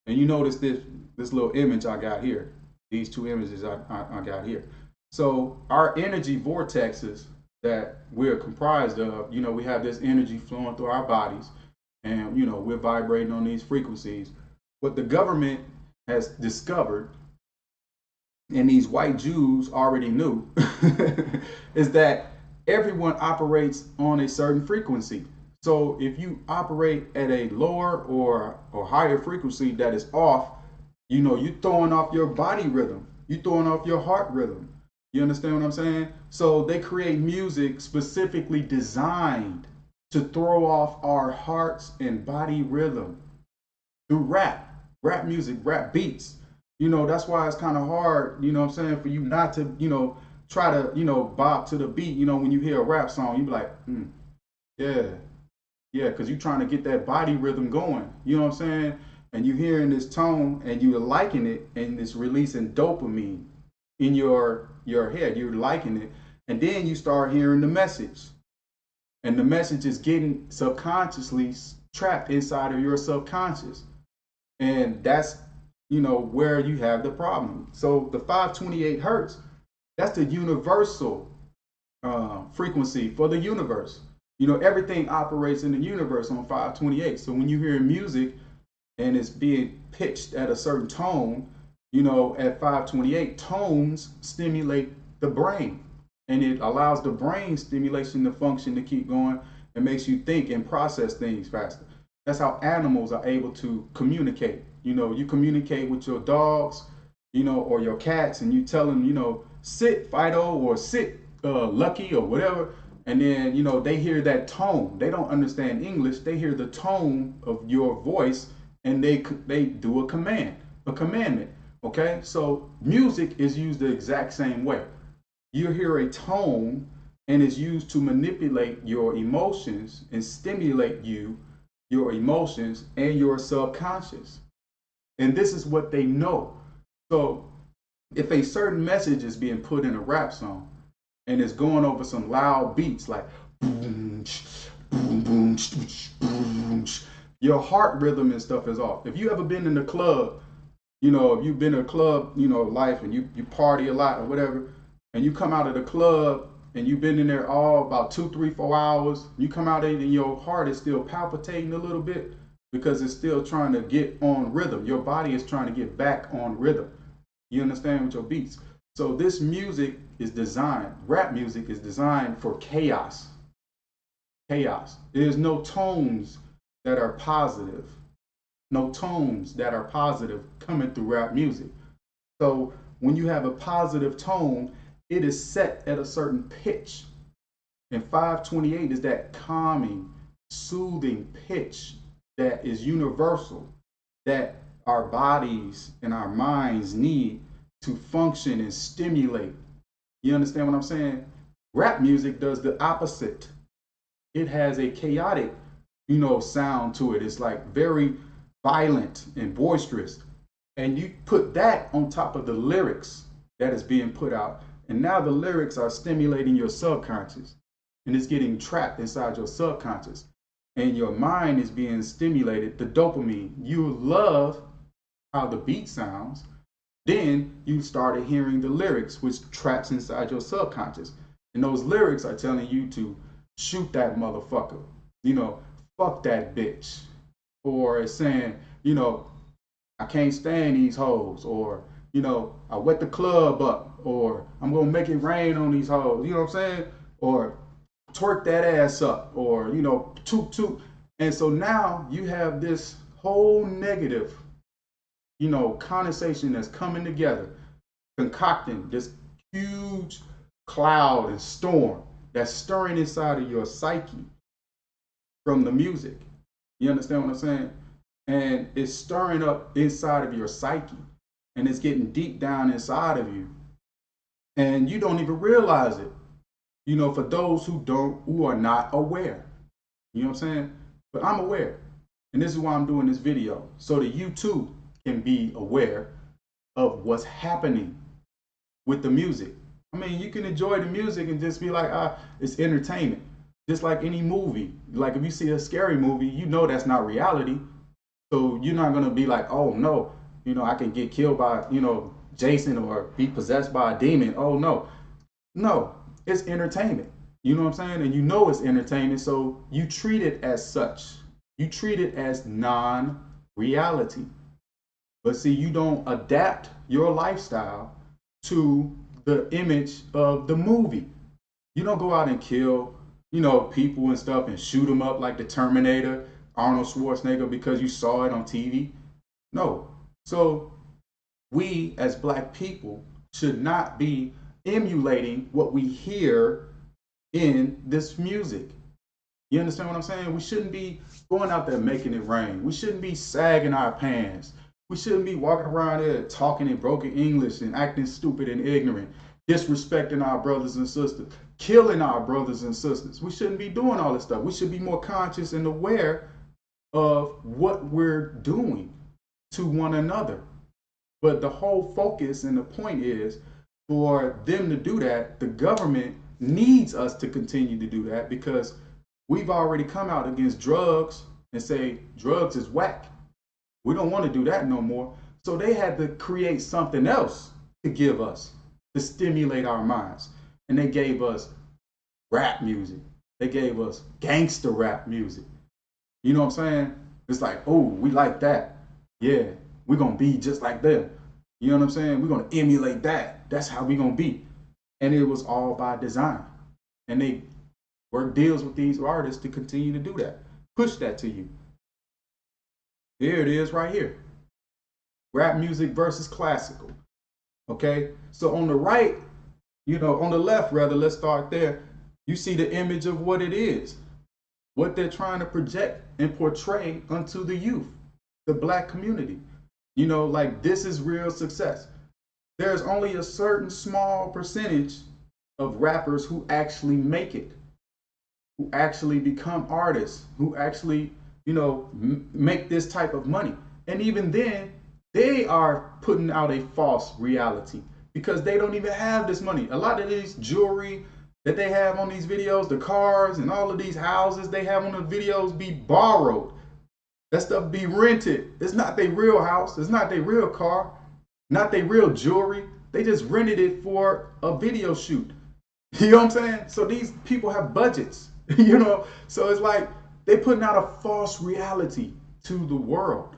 S1: And you notice this little image I got here. These two images I got here. So our energy vortexes that we're comprised of, you know, we have this energy flowing through our bodies, and you know we're vibrating on these frequencies. What the government has discovered, and these white Jews already knew, is that everyone operates on a certain frequency. So if you operate at a lower or higher frequency that is off, you know, you're throwing off your body rhythm. You're throwing off your heart rhythm. You understand what I'm saying? So they create music specifically designed to throw off our hearts and body rhythm through rap music, rap beats. You know, that's why it's kind of hard, you know what I'm saying, for you not to, you know, try to, you know, bop to the beat. You know, when you hear a rap song, you be like, yeah, yeah, because you're trying to get that body rhythm going. You know what I'm saying? And you're hearing this tone and you're liking it, and it's releasing dopamine in your head. You're liking it. And then you start hearing the message. And the message is getting subconsciously trapped inside of your subconscious. And that's, you know, where you have the problem. So the 528 hertz, that's the universal frequency for the universe. You know, everything operates in the universe on 528. So when you hear music and it's being pitched at a certain tone, you know, at 528, tones stimulate the brain, and it allows the brain stimulation to function to keep going and makes you think and process things faster. That's how animals are able to communicate. You know, you communicate with your dogs, you know, or your cats, and you tell them, you know, sit Fido or sit Lucky or whatever, And then, they hear that tone. They don't understand English. They hear the tone of your voice, and they do a commandment. Okay? So music is used the exact same way. You hear a tone, and it's used to manipulate your emotions and stimulate your emotions and your subconscious. And this is what they know. So if a certain message is being put in a rap song and it's going over some loud beats like boom, boom, boom, boom, your heart rhythm and stuff is off. If you ever been in the club, if you've been in a club, life, and you party a lot or whatever, and you come out of the club and you've been in there all about 2, 3, 4 hours, you come out and your heart is still palpitating a little bit because it's still trying to get on rhythm. Your body is trying to get back on rhythm. You understand, with your beats. So this music is designed, rap music is designed for chaos. Chaos. There's no tones that are positive. No tones that are positive coming through rap music. So when you have a positive tone, it is set at a certain pitch. And 528 is that calming, soothing pitch that is universal, that our bodies and our minds need to function and stimulate. You understand what I'm saying? Rap music does the opposite. It has a chaotic, sound to it. It's like very violent and boisterous. And you put that on top of the lyrics that is being put out. And now the lyrics are stimulating your subconscious. And it's getting trapped inside your subconscious. And your mind is being stimulated, the dopamine. You love how the beat sounds. Then you started hearing the lyrics, which traps inside your subconscious. And those lyrics are telling you to shoot that motherfucker. Fuck that bitch. Or it's saying, I can't stand these hoes. Or, I wet the club up. Or I'm going to make it rain on these hoes. You know what I'm saying? Or twerk that ass up. Or, toot toot. And so now you have this whole negative, condensation that's coming together, concocting this huge cloud and storm that's stirring inside of your psyche from the music. You understand what I'm saying? And it's stirring up inside of your psyche, and it's getting deep down inside of you, and you don't even realize it. For those who are not aware. You know what I'm saying? But I'm aware, and this is why I'm doing this video, so that you too can be aware of what's happening with the music. I mean, you can enjoy the music and just be like, it's entertainment. Just like any movie. Like if you see a scary movie, that's not reality. So you're not going to be like, oh no, I can get killed by, Jason, or be possessed by a demon. Oh no. No, it's entertainment. You know what I'm saying? And it's entertainment, so you treat it as such. You treat it as non-reality. But see, you don't adapt your lifestyle to the image of the movie. You don't go out and kill, people and stuff and shoot them up like the Terminator, Arnold Schwarzenegger, because you saw it on TV. No. So we as Black people should not be emulating what we hear in this music. You understand what I'm saying? We shouldn't be going out there making it rain. We shouldn't be sagging our pants. We shouldn't be walking around there talking in broken English and acting stupid and ignorant, disrespecting our brothers and sisters, killing our brothers and sisters. We shouldn't be doing all this stuff. We should be more conscious and aware of what we're doing to one another. But the whole focus and the point is for them to do that, the government needs us to continue to do that, because we've already come out against drugs and say drugs is whack. We don't want to do that no more. So they had to create something else to give us, to stimulate our minds. And they gave us rap music. They gave us gangster rap music. You know what I'm saying? It's like, oh, we like that. Yeah, we're going to be just like them. You know what I'm saying? We're going to emulate that. That's how we're going to be. And it was all by design. And they work deals with these artists to continue to do that. Push that to you. Here it is right here. Rap music versus classical. Okay? So on the right, on the left rather, let's start there. You see the image of what it is, what they're trying to project and portray unto the youth, the black community. You know, like this is real success. There's only a certain small percentage of rappers who actually make it, who actually become artists, who actually, make this type of money. And even then, they are putting out a false reality because they don't even have this money. A lot of these jewelry that they have on these videos, the cars and all of these houses they have on the videos be borrowed. That stuff be rented. It's not their real house. It's not their real car, not their real jewelry. They just rented it for a video shoot. You know what I'm saying? So these people have budgets, So it's like they're putting out a false reality to the world,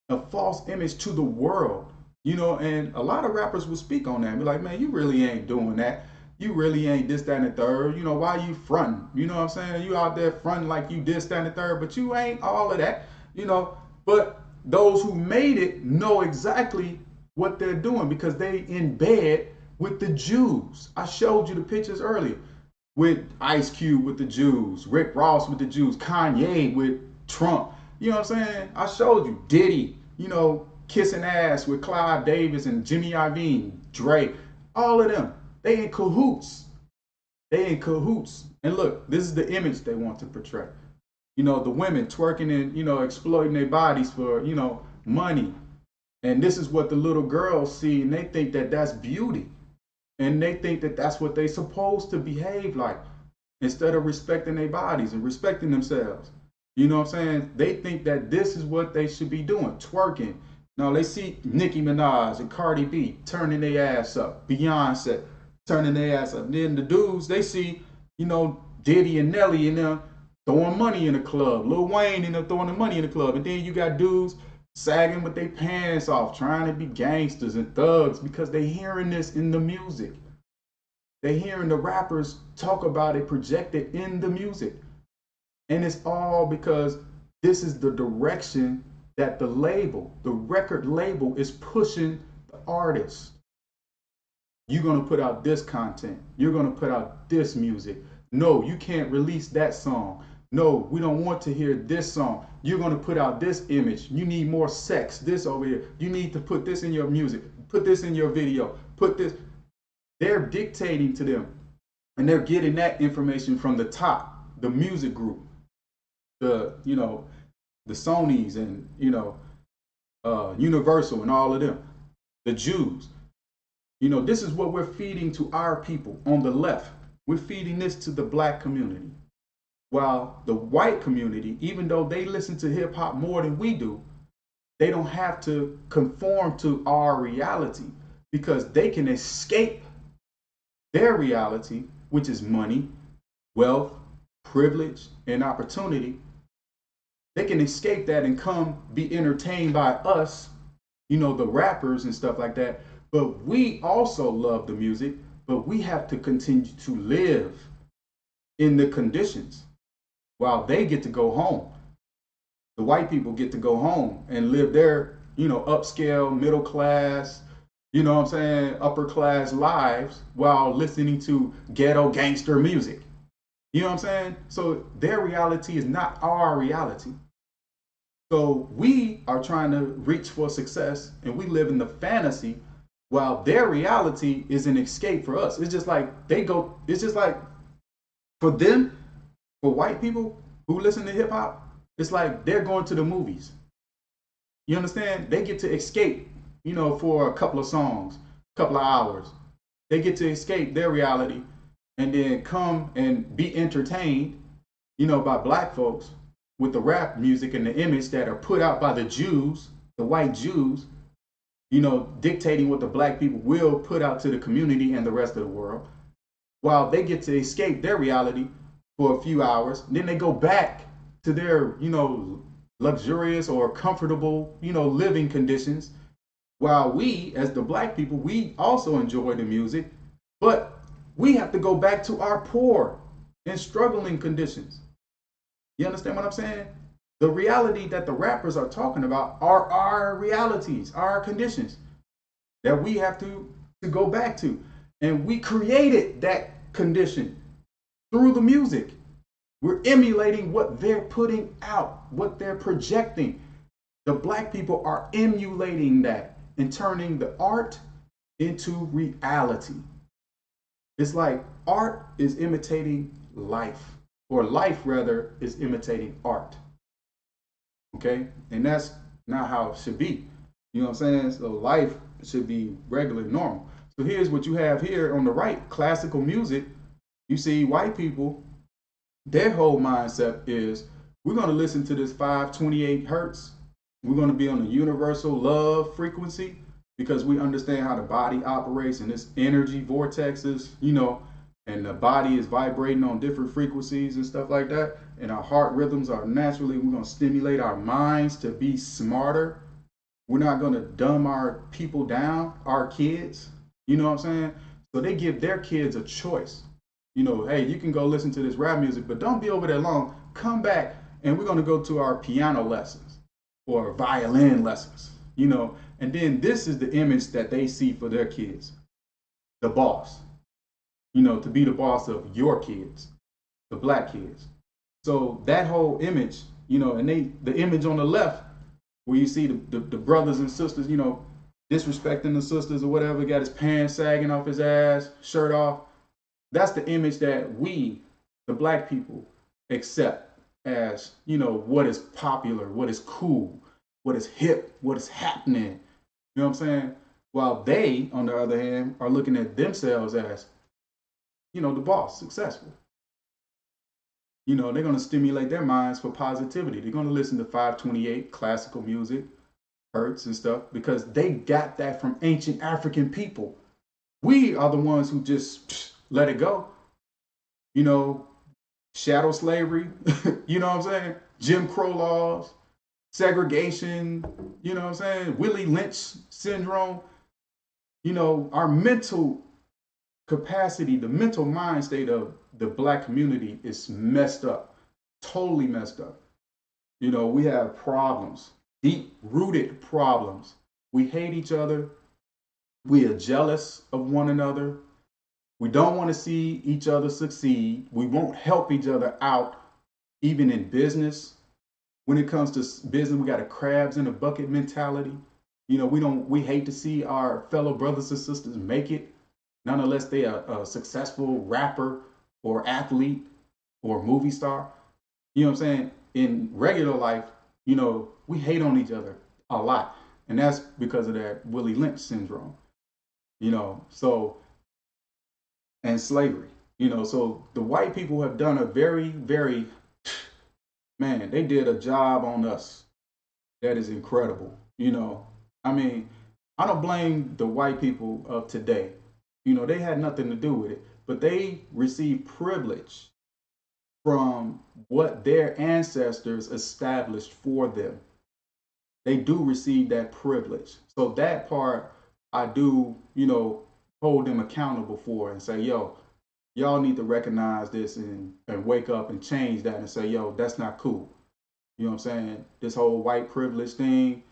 S1: a false image to the world, and a lot of rappers will speak on that and be like, man, you really ain't doing that. You really ain't this, that, and the third. Why you fronting? You know what I'm saying? You out there fronting like you this, that, and the third, but you ain't all of that, But those who made it know exactly what they're doing because they in bed with the Jews. I showed you the pictures earlier with Ice Cube with the Jews, Rick Ross with the Jews, Kanye with Trump. You know what I'm saying? I showed you Diddy, kissing ass with Clive Davis and Jimmy Iovine, Dre, all of them. They in cahoots. They in cahoots. And look, this is the image they want to portray. The women twerking and, exploiting their bodies for, money. And this is what the little girls see, and they think that that's beauty. And they think that that's what they supposed to behave like instead of respecting their bodies and respecting themselves. You know what I'm saying? They think that this is what they should be doing, twerking. Now they see Nicki Minaj and Cardi B turning their ass up, Beyonce turning their ass up. And then the dudes, they see, Diddy and Nelly and them throwing money in the club, Lil Wayne and them throwing the money in the club. And then you got dudes sagging with their pants off, trying to be gangsters and thugs because they hearing this in the music. They hearing the rappers talk about it, projected in the music. And it's all because this is the direction that the record label is pushing the artist. You're going to put out this content. You're going to put out this music. No, you can't release that song. No, we don't want to hear this song. You're going to put out this image. You need more sex. This over here. You need to put this in your music. Put this in your video. Put this. They're dictating to them. And they're getting that information from the top, the music group, the Sonys and, Universal and all of them, the Jews. This is what we're feeding to our people on the left. We're feeding this to the black community. While the white community, even though they listen to hip hop more than we do, they don't have to conform to our reality because they can escape their reality, which is money, wealth, privilege, and opportunity. They can escape that and come be entertained by us, the rappers and stuff like that. But we also love the music, but we have to continue to live in the conditions while they get to go home. The white people get to go home and live their, upscale, middle class, upper class lives while listening to ghetto gangster music. You know what I'm saying? So their reality is not our reality. So we are trying to reach for success and we live in the fantasy while their reality is an escape for us. It's just like for them, for white people who listen to hip hop, it's like they're going to the movies. You understand? They get to escape, for a couple of songs, a couple of hours. They get to escape their reality and then come and be entertained, by black folks with the rap music and the image that are put out by the Jews, the white Jews, dictating what the black people will put out to the community and the rest of the world, while they get to escape their reality for a few hours. Then they go back to their, luxurious or comfortable, living conditions. While we, as the black people, we also enjoy the music, but we have to go back to our poor and struggling conditions. You understand what I'm saying? The reality that the rappers are talking about are our realities, our conditions that we have to go back to. And we created that condition through the music. We're emulating what they're putting out, what they're projecting. The black people are emulating that and turning the art into reality. It's like art is imitating life, or life rather is imitating art. Okay? And that's not how it should be. You know what I'm saying? So life should be regular, normal. So here's what you have here on the right, classical music. You see white people, their whole mindset is we're going to listen to this 528 hertz. We're going to be on the universal love frequency because we understand how the body operates and its energy vortexes, and the body is vibrating on different frequencies and stuff like that. And our heart rhythms are naturally, we're going to stimulate our minds to be smarter. We're not going to dumb our people down, our kids. You know what I'm saying? So they give their kids a choice. Hey, you can go listen to this rap music, but don't be over there long. Come back and we're going to go to our piano lessons or violin lessons, and then this is the image that they see for their kids. The boss, to be the boss of your kids, the black kids. So that whole image, and the image on the left where you see the brothers and sisters, disrespecting the sisters or whatever, got his pants sagging off his ass, shirt off. That's the image that we, the black people, accept as, what is popular, what is cool, what is hip, what is happening. You know what I'm saying? While they, on the other hand, are looking at themselves as, the boss, successful. They're going to stimulate their minds for positivity. They're going to listen to 528 classical music, hertz and stuff, because they got that from ancient African people. We are the ones who just let it go. Shadow slavery, you know what I'm saying? Jim Crow laws, segregation, you know what I'm saying? Willie Lynch syndrome. Our mental capacity, the mental mind state of the black community is messed up, totally messed up. We have problems, deep rooted problems. We hate each other. We are jealous of one another. We don't want to see each other succeed. We won't help each other out, even in business. When it comes to business, we got a crabs in a bucket mentality. We hate to see our fellow brothers and sisters make it, not unless they are a successful rapper or athlete or movie star. You know what I'm saying? In regular life, we hate on each other a lot. And that's because of that Willie Lynch syndrome. So, and slavery. So the white people have done a very, very, man, they did a job on us that is incredible. I don't blame the white people of today. They had nothing to do with it, but they received privilege from what their ancestors established for them. They do receive that privilege. So that part I do, hold them accountable for and say, yo, y'all need to recognize this and wake up and change that and say, yo, that's not cool. You know what I'm saying? This whole white privilege thing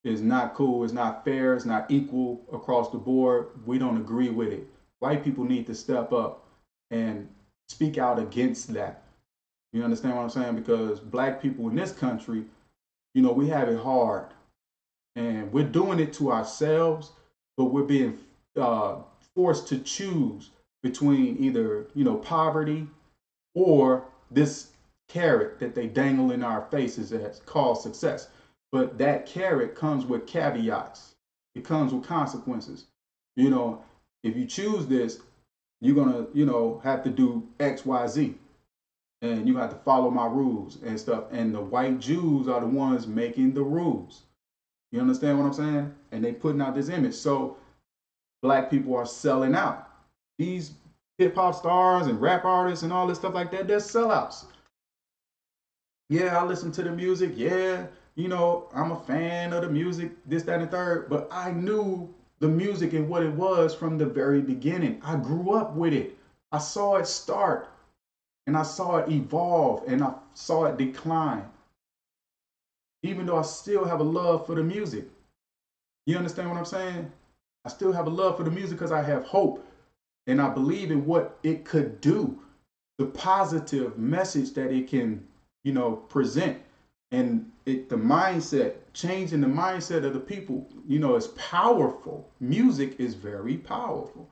S1: is not cool. It's not fair. It's not equal across the board. We don't agree with it. White people need to step up and speak out against that. You understand what I'm saying? Because black people in this country, we have it hard. And we're doing it to ourselves, but we're being forced to choose between either, poverty or this carrot that they dangle in our faces that's called success. But that carrot comes with caveats. It comes with consequences. If you choose this, you're going to, have to do X, Y, Z. And you have to follow my rules and stuff. And the white Jews are the ones making the rules. You understand what I'm saying? And they putting out this image. So black people are selling out. These hip hop stars and rap artists and all this stuff like that, they're sellouts. Yeah, I listen to the music. Yeah, I'm a fan of the music, this, that, and the third. But I knew the music and what it was from the very beginning. I grew up with it. I saw it start and I saw it evolve and I saw it decline. Even though I still have a love for the music. You understand what I'm saying? I still have a love for the music because I have hope and I believe in what it could do. the positive message that it can, present. And the mindset, changing the mindset of the people, is powerful. Music is very powerful.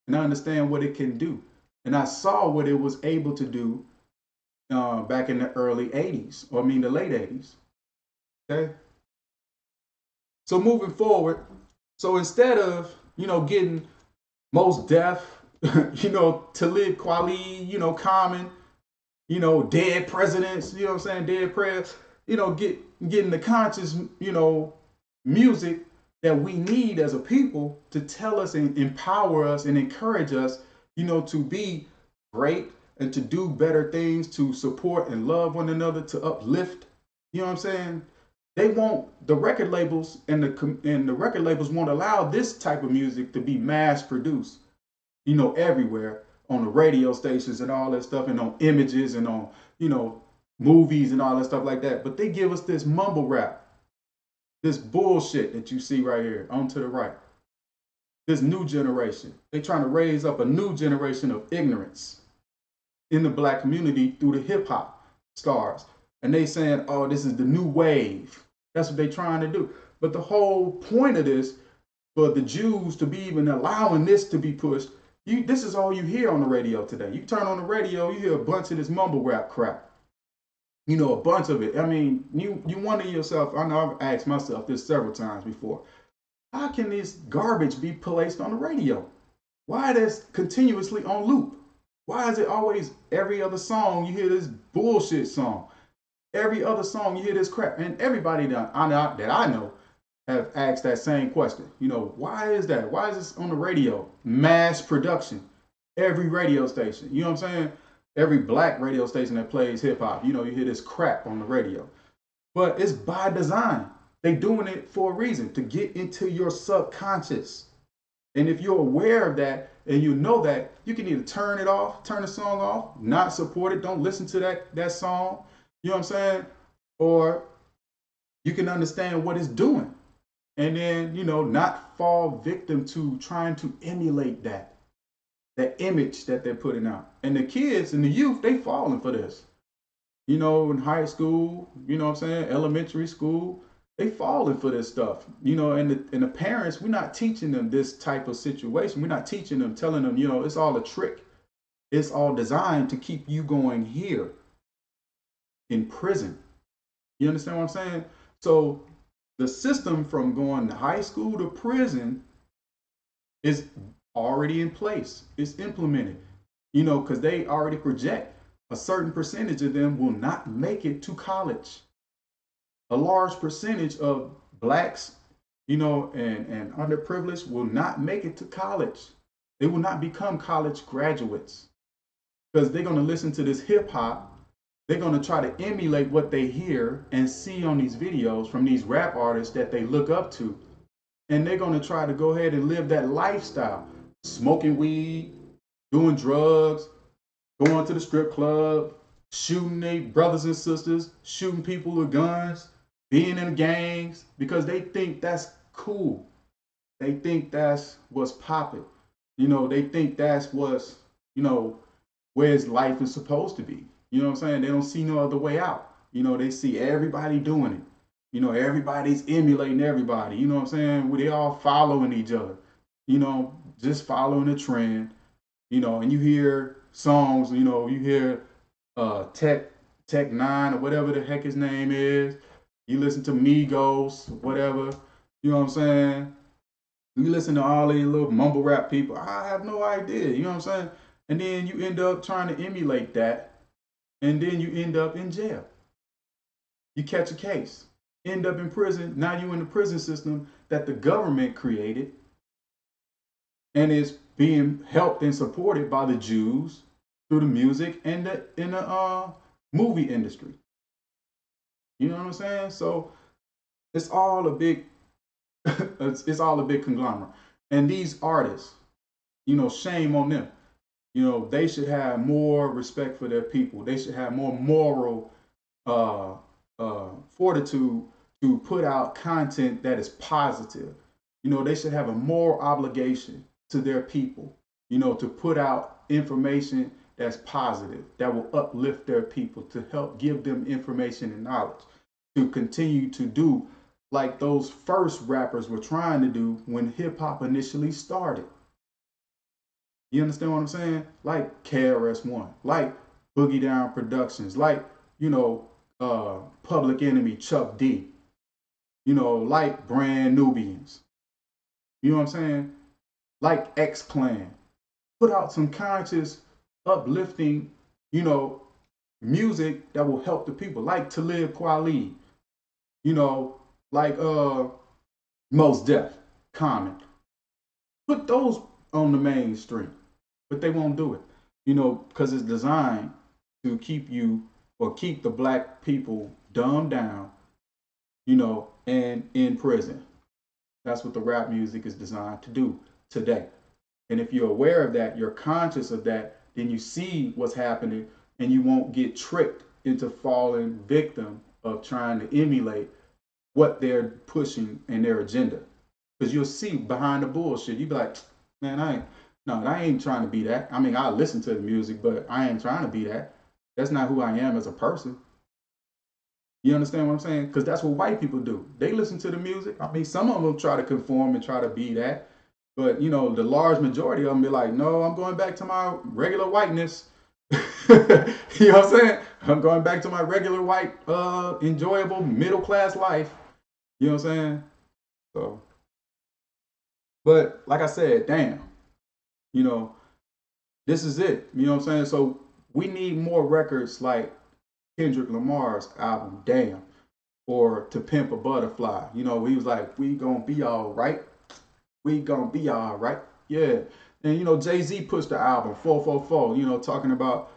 S1: And I understand what it can do. And I saw what it was able to do back in the early 80s, or I mean the late 80s. Okay. So moving forward, so instead of, getting most deaf, Talib Kweli, Common, dead presidents, you know what I'm saying, dead prayers, getting the conscious, music that we need as a people to tell us and empower us and encourage us, to be great and to do better things, to support and love one another, to uplift, you know what I'm saying? They won't, the record labels and the record labels won't allow this type of music to be mass produced, everywhere on the radio stations and all that stuff, and on images and on, movies and all that stuff like that. But they give us this mumble rap, this bullshit that you see right here on to the right. This new generation. They trying to raise up a new generation of ignorance in the black community through the hip hop stars. And they saying, oh, this is the new wave. That's what they trying to do. But the whole point of this, for the Jews to be even allowing this to be pushed, this is all you hear on the radio today. You turn on the radio, you hear a bunch of this mumble rap crap. A bunch of it. I mean, you wonder yourself, I know I've asked myself this several times before, how can this garbage be placed on the radio? Why is this continuously on loop? Why is it always every other song you hear this bullshit song? Every other song you hear this crap. And everybody that I know have asked that same question. Why is that? Why is this on the radio? Mass production. Every radio station. You know what I'm saying? Every black radio station that plays hip hop. You hear this crap on the radio. But it's by design. They doing it for a reason, to get into your subconscious. And if you're aware of that and you know that, you can either turn it off, turn the song off, not support it, don't listen to that song. You know what I'm saying? Or you can understand what it's doing. And then, not fall victim to trying to emulate that image that they're putting out. And the kids and the youth, they falling for this. In high school, you know what I'm saying, elementary school, they falling for this stuff. And the parents, we're not teaching them this type of situation. We're not teaching them, telling them, it's all a trick. It's all designed to keep you going here in prison. You understand what I'm saying? So the system from going to high school to prison is already in place. It's implemented, because they already project a certain percentage of them will not make it to college. A large percentage of blacks, and underprivileged will not make it to college. They will not become college graduates because they're going to listen to this hip hop. They're going to try to emulate what they hear and see on these videos from these rap artists that they look up to. And they're going to try to go ahead and live that lifestyle, smoking weed, doing drugs, going to the strip club, shooting their brothers and sisters, shooting people with guns, being in gangs, because they think that's cool. They think that's what's popping. They think that's what's, where life is supposed to be. You know what I'm saying? They don't see no other way out. They see everybody doing it. Everybody's emulating everybody. You know what I'm saying? They all following each other. Just following the trend. And you hear songs, you hear Tech Nine or whatever the heck his name is. You listen to Migos, whatever. You know what I'm saying? You listen to all these little mumble rap people. I have no idea. You know what I'm saying? And then you end up trying to emulate that. And then you end up in jail. You catch a case, end up in prison. Now you in the prison system that the government created and is being helped and supported by the Jews through the music and the movie industry. You know what I'm saying? So it's all a big it's all a big conglomerate. And these artists, shame on them. They should have more respect for their people. They should have more moral fortitude to put out content that is positive. They should have a moral obligation to their people, to put out information that's positive, that will uplift their people, to help give them information and knowledge, to continue to do like those first rappers were trying to do when hip hop initially started. You understand what I'm saying? Like KRS-One, like Boogie Down Productions, like, Public Enemy, Chuck D, like Brand Nubians. You know what I'm saying? Like X Clan. Put out some conscious, uplifting, you know, music that will help the people, like Talib Kweli, like Mos Def, Common. Put those on the mainstream, but they won't do it, because it's designed to keep you, or keep the black people dumbed down, and in prison. That's what the rap music is designed to do today. And if you're aware of that, you're conscious of that, then you see what's happening, and you won't get tricked into falling victim of trying to emulate what they're pushing in their agenda. Because you'll see behind the bullshit, you be like, man, I ain't trying to be that. I mean, I listen to the music, but I ain't trying to be that. That's not who I am as a person. You understand what I'm saying? Because that's what white people do. They listen to the music. I mean, some of them try to conform and try to be that. But, the large majority of them be like, no, I'm going back to my regular whiteness. You know what I'm saying? I'm going back to my regular white, enjoyable middle class life. You know what I'm saying? So, but like I said, damn, you know, this is it. You know what I'm saying? So we need more records like Kendrick Lamar's album, Damn, or To Pimp a Butterfly. He was like, we gonna be all right. We gonna be all right. Yeah. And, Jay-Z pushed the album, 444, talking about,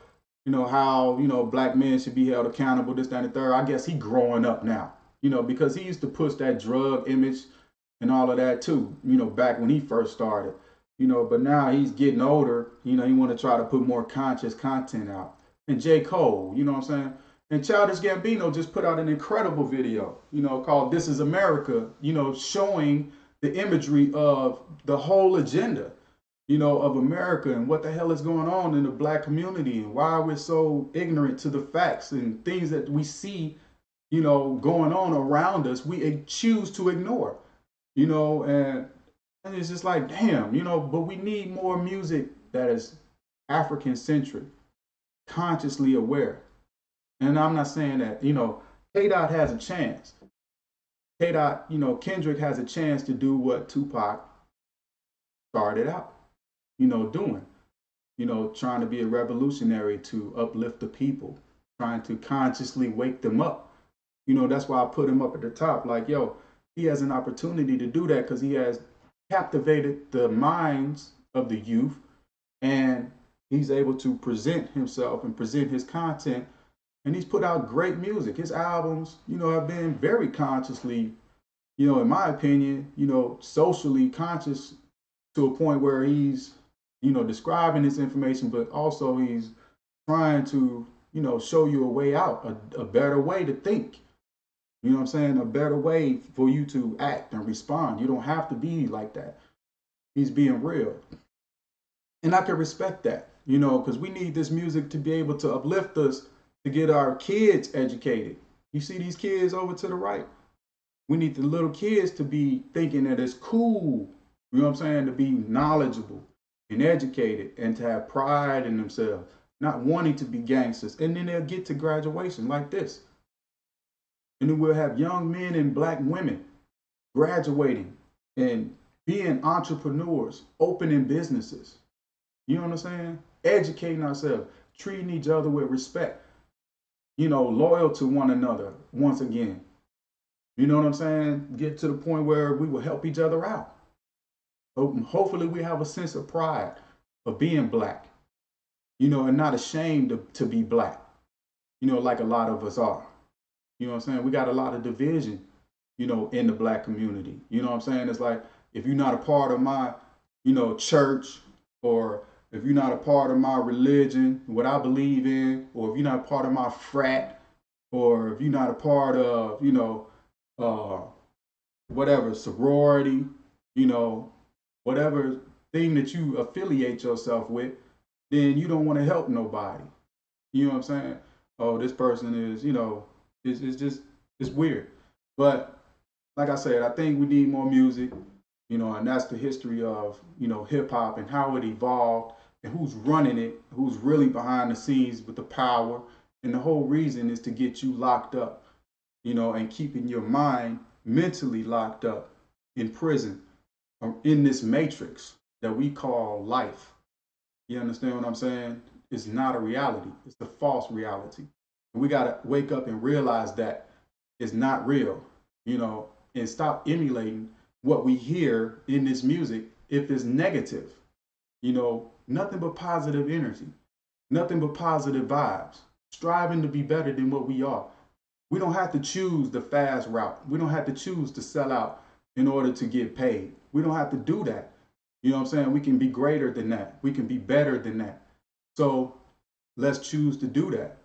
S1: how, black men should be held accountable, this, that, and the third. I guess he growing up now, because he used to push that drug image and all of that too, back when he first started, but now he's getting older, he want to try to put more conscious content out. And J. Cole, you know what I'm saying? And Childish Gambino just put out an incredible video, called This Is America, showing the imagery of the whole agenda, of America and what the hell is going on in the black community and why we're so ignorant to the facts and things that we see, going on around us, we choose to ignore, and it's just like, damn, but we need more music that is African centric, consciously aware. And I'm not saying that, K Dot has a chance. K Dot, Kendrick has a chance to do what Tupac started out, doing, trying to be a revolutionary, to uplift the people, trying to consciously wake them up. That's why I put him up at the top. Like, yo, he has an opportunity to do that because he has captivated the minds of the youth, and he's able to present himself and present his content, and he's put out great music. His albums, have been very consciously, in my opinion, socially conscious, to a point where he's, describing this information, but also he's trying to, show you a way out, a better way to think. You know what I'm saying? A better way for you to act and respond. You don't have to be like that. He's being real. And I can respect that, because we need this music to be able to uplift us, to get our kids educated. You see these kids over to the right? We need the little kids to be thinking that it's cool, you know what I'm saying, to be knowledgeable and educated and to have pride in themselves, not wanting to be gangsters. And then they'll get to graduation like this. And then we'll have young men and black women graduating and being entrepreneurs, opening businesses. You know what I'm saying? Educating ourselves, treating each other with respect, loyal to one another once again. You know what I'm saying? Get to the point where we will help each other out. Hopefully we have a sense of pride of being black, and not ashamed to be black, like a lot of us are. You know what I'm saying? We got a lot of division, in the black community. You know what I'm saying? It's like, if you're not a part of my, church, or if you're not a part of my religion, what I believe in, or if you're not a part of my frat, or if you're not a part of, whatever sorority, whatever thing that you affiliate yourself with, then you don't want to help nobody. You know what I'm saying? Oh, this person is, it's just, it's weird. But like I said, I think we need more music, and that's the history of, hip hop and how it evolved and who's running it, who's really behind the scenes with the power. And the whole reason is to get you locked up, and keeping your mind mentally locked up in prison or in this matrix that we call life. You understand what I'm saying? It's not a reality. It's a false reality. And we got to wake up and realize that it's not real, and stop emulating what we hear in this music if it's negative. Nothing but positive energy, nothing but positive vibes, striving to be better than what we are. We don't have to choose the fast route. We don't have to choose to sell out in order to get paid. We don't have to do that. You know what I'm saying? We can be greater than that. We can be better than that. So let's choose to do that.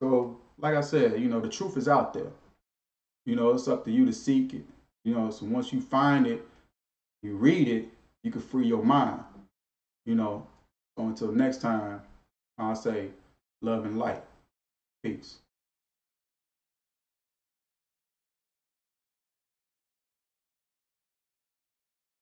S1: So, like I said, the truth is out there. It's up to you to seek it. So once you find it, you read it, you can free your mind. So until next time, I'll say love and light. Peace.